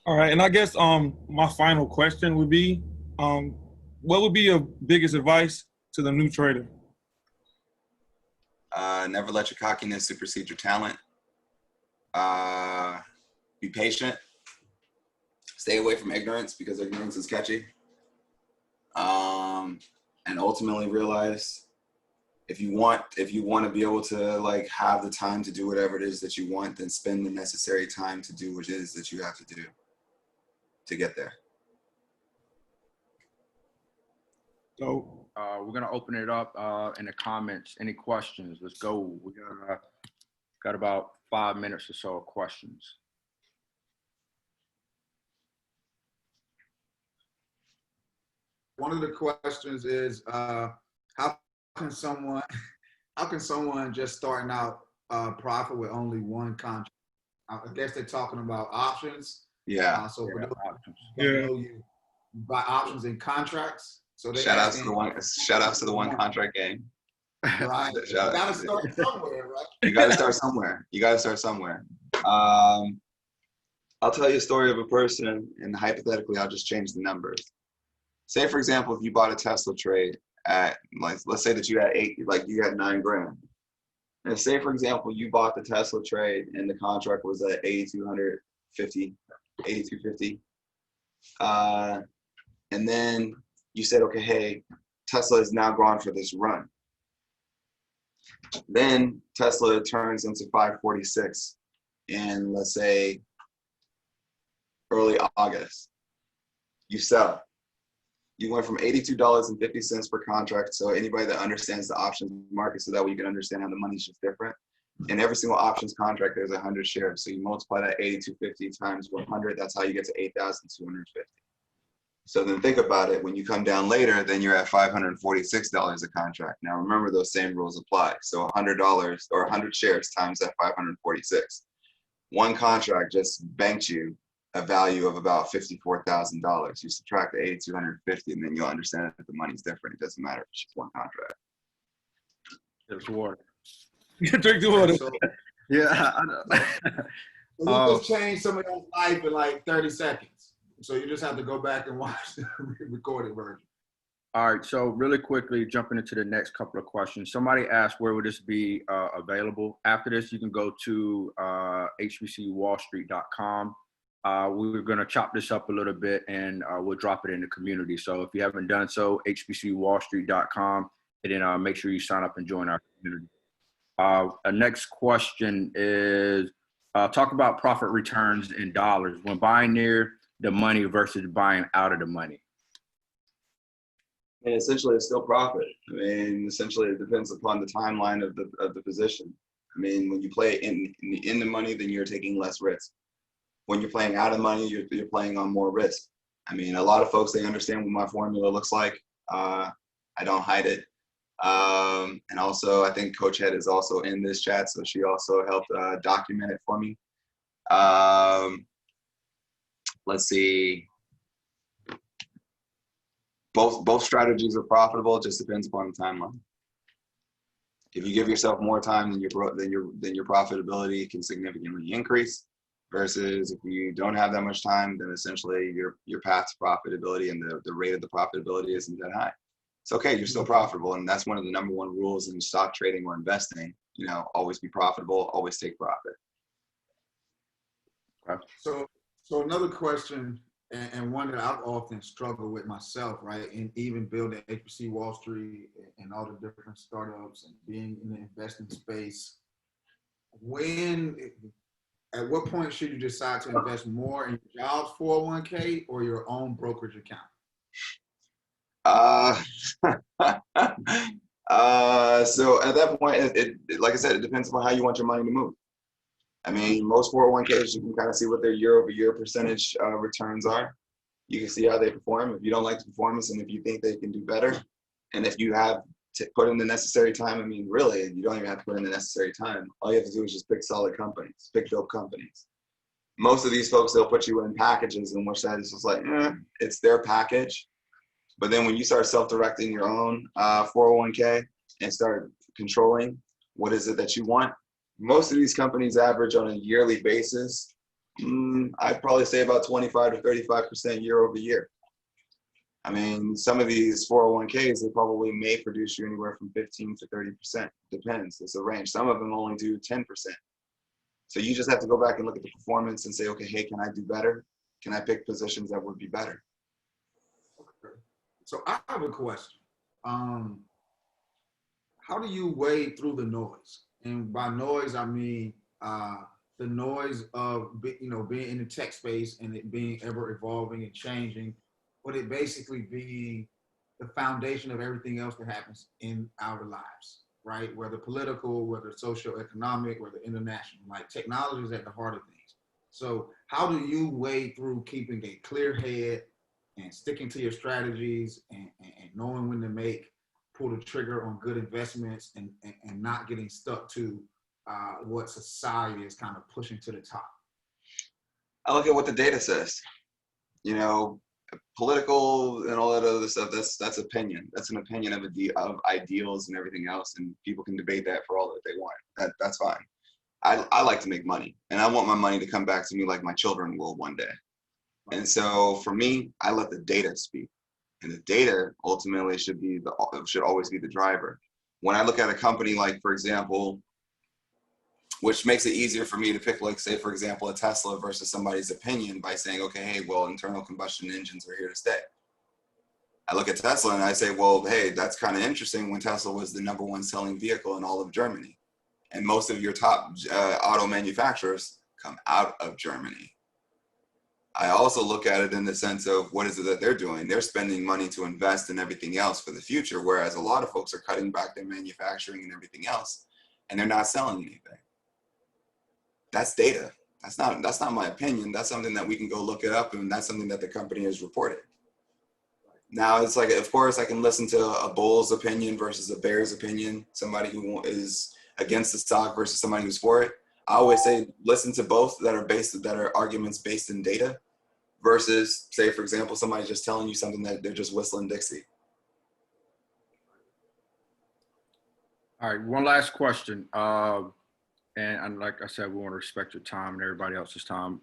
All right, and I guess my final question would be, what would be your biggest advice to the new trader? Never let your cockiness supersede your talent. Be patient. Stay away from ignorance because ignorance is catchy. And ultimately realize if you want to be able to like have the time to do whatever it is that you want, then spend the necessary time to do what it is that you have to do to get there. So we're gonna open it up in the comments. Any questions? Let's go. We got about 5 minutes or so of questions. One of the questions is how can someone just starting out profit with only one contract? I guess they're talking about options. Yeah. So for those Options. who don't know, you buy options in contracts. So they Shout outs to the one contract game. Right. You gotta start somewhere, right? You gotta start somewhere. I'll tell you a story of a person, and hypothetically, I'll just change the numbers. Say, for example, if you bought a Tesla trade at, like, let's say that you had $9 grand. And say, for example, you bought the Tesla trade and the contract was at 8250. And then you said, okay, hey, Tesla is now gone for this run. Then Tesla turns into 546 in, let's say, early August. You sell. You went from $82.50 per contract. So anybody that understands the options market, so that way you can understand how the money's just different. In every single options contract, there's 100 shares. So you multiply that 8250 times 100. That's how you get to 8,250. So then think about it. When you come down later, then you're at $546 a contract. Now remember, those same rules apply. So $100 or 100 shares times that 546. One contract just banked you a value of about $54,000. You subtract the 8,250, and then you'll understand that the money's different. It doesn't matter if it's just one contract. There's water. drink the water. So, Yeah, I know. you just change somebody's life in like 30 seconds. So you just have to go back and watch the recorded version. All right, so really quickly, jumping into the next couple of questions. Somebody asked, where would this be available? After this, you can go to hbcwallstreet.com. We're going to chop this up a little bit, and we'll drop it in the community. So if you haven't done so, hbcwallstreet.com, and then make sure you sign up and join our community. Our next question is, talk about profit returns in dollars when buying near the money versus buying out of the money. And essentially, it's still profit. I mean, essentially, it depends upon the timeline of the position. I mean, when you play in the money, then you're taking less risk. When you're playing out of money, you're playing on more risk. I mean, a lot of folks, they understand what my formula looks like. I don't hide it. And also, I think Coach Head is also in this chat, so she also helped document it for me. Let's see. Both strategies are profitable. It just depends upon the timeline. If you give yourself more time, then your profitability can significantly increase. Versus if you don't have that much time, then essentially your path to profitability and the rate of the profitability isn't that high. It's okay, you're still profitable, and that's one of the number one rules in stock trading or investing. You know, always be profitable, always take profit. So another question, and one that I've often struggled with myself, right? And even building HBC Wall Street and all the different startups and being in the investing space. At what point should you decide to invest more in your job's 401k or your own brokerage account? So at that point, it like I said, it depends on how you want your money to move. I mean, most 401ks, you can kind of see what their year-over-year percentage returns are. You can see how they perform. If you don't like the performance and if you think they can do better, and if you have to put in the necessary time, I mean, really, you don't even have to put in the necessary time. All you have to do is just pick solid companies, pick dope companies. Most of these folks, they'll put you in packages in which that is just like, it's their package. But then when you start self-directing your own 401k and start controlling what is it that you want, most of these companies average on a yearly basis, I'd probably say about 25 to 35% year over year. I mean, some of these 401ks, they probably may produce you anywhere from 15 to 30%. Depends, it's a range. Some of them only do 10%. So you just have to go back and look at the performance and say, okay, hey, can I do better? Can I pick positions that would be better? Okay. So I have a question. How do you wade through the noise? And by noise, I mean the noise of being in the tech space and it being ever evolving and changing. Would it basically be the foundation of everything else that happens in our lives, right? Whether political, whether socioeconomic, whether international, like technology is at the heart of things. So how do you wade through keeping a clear head and sticking to your strategies and knowing when to pull the trigger on good investments and not getting stuck to what society is kind of pushing to the top? I look at what the data says. You know, political and all that other stuff, that's opinion. That's an opinion of ideals and everything else, and people can debate that for all that they want. That's fine. I like to make money, and I want my money to come back to me like my children will one day. And so for me, I let the data speak, and the data ultimately should always be the driver. When I look at a company like, for example, which makes it easier for me to pick, like, say, for example, a Tesla versus somebody's opinion by saying, okay, hey, well, internal combustion engines are here to stay. I look at Tesla and I say, well, hey, that's kind of interesting when Tesla was the #1 selling vehicle in all of Germany. And most of your top auto manufacturers come out of Germany. I also look at it in the sense of what is it that they're doing? They're spending money to invest in everything else for the future, whereas a lot of folks are cutting back their manufacturing and everything else, and they're not selling anything. That's data. That's not my opinion. That's something that we can go look it up, and that's something that the company has reported. Now, it's like, of course, I can listen to a bull's opinion versus a bear's opinion, somebody who is against the stock versus somebody who's for it. I always say listen to both that are arguments based in data versus, say, for example, somebody just telling you something that they're just whistling Dixie. All right, one last question. And like I said, we want to respect your time and everybody else's time.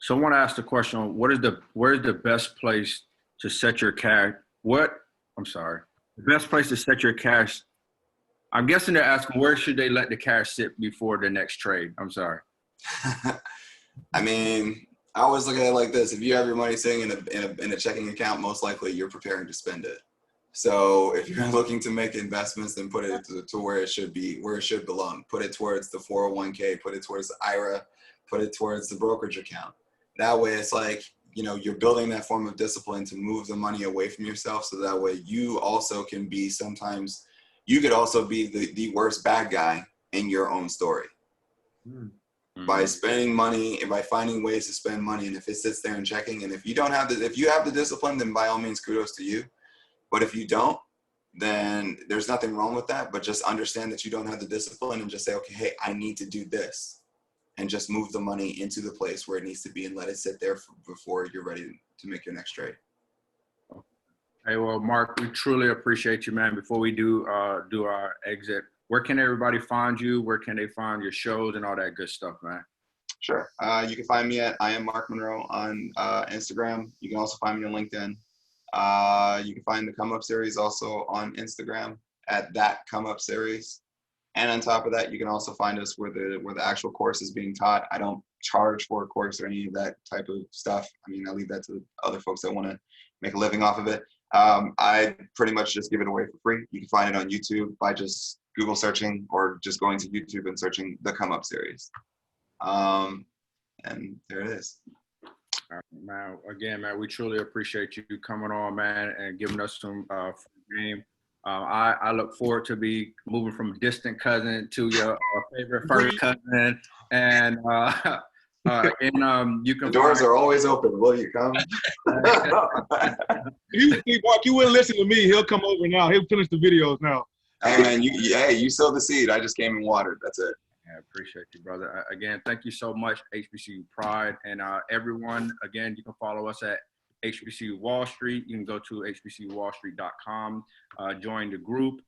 Someone asked the question, where's the best place to set your cash? The best place to set your cash. I'm guessing they're asking, where should they let the cash sit before the next trade? I'm sorry. I mean, I always look at it like this. If you have your money sitting in a checking account, most likely you're preparing to spend it. So if you're looking to make investments, then put it to where it should be, where it should belong. Put it towards the 401k, put it towards the IRA, put it towards the brokerage account. That way it's like, you know, you're building that form of discipline to move the money away from yourself. So that way you also can be, sometimes you could also be the worst bad guy in your own story. By spending money and by finding ways to spend money. And if it sits there and checking, and if you don't have if you have the discipline, then by all means, kudos to you. But if you don't, then there's nothing wrong with that. But just understand that you don't have the discipline and just say, okay, hey, I need to do this. And just move the money into the place where it needs to be and let it sit there before you're ready to make your next trade. Hey, well, Mark, we truly appreciate you, man. Before we do our exit, where can everybody find you? Where can they find your shows and all that good stuff, man? Sure. You can find me at I am Mark Monroe on Instagram. You can also find me on LinkedIn. You can find the Come Up series also on Instagram at that Come Up series. And on top of that, you can also find us where the actual course is being taught. I don't charge for a course or any of that type of stuff. I mean, I leave that to other folks that want to make a living off of it. I pretty much just give it away for free. You can find it on YouTube by just Google searching or just going to YouTube and searching the Come Up series. And there it is. All right, man. Again, man, we truly appreciate you coming on, man, and giving us some game. I look forward to be moving from distant cousin to your favorite first cousin, and you can. The doors are always open. Will you come? Mark, you wouldn't listen to me. He'll come over now. He'll finish the videos now. Hey man, you sowed the seed. I just came and watered. That's it. I appreciate you, brother. Again, thank you so much, HBCU Pride. And everyone, again, you can follow us at HBCU Wall Street. You can go to hbcuwallstreet.com, join the group,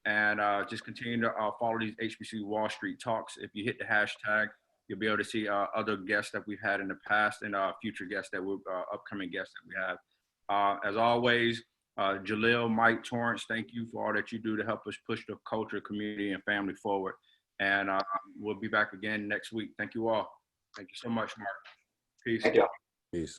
and just continue to follow these HBCU Wall Street talks. If you hit the hashtag, you'll be able to see other guests that we've had in the past and future guests that will, upcoming guests that we have. As always, Jahleil, Mike, Torrence, thank you for all that you do to help us push the culture, community, and family forward. And we'll be back again next week. Thank you all. Thank you so much, Mark. Peace. Thank you. Peace.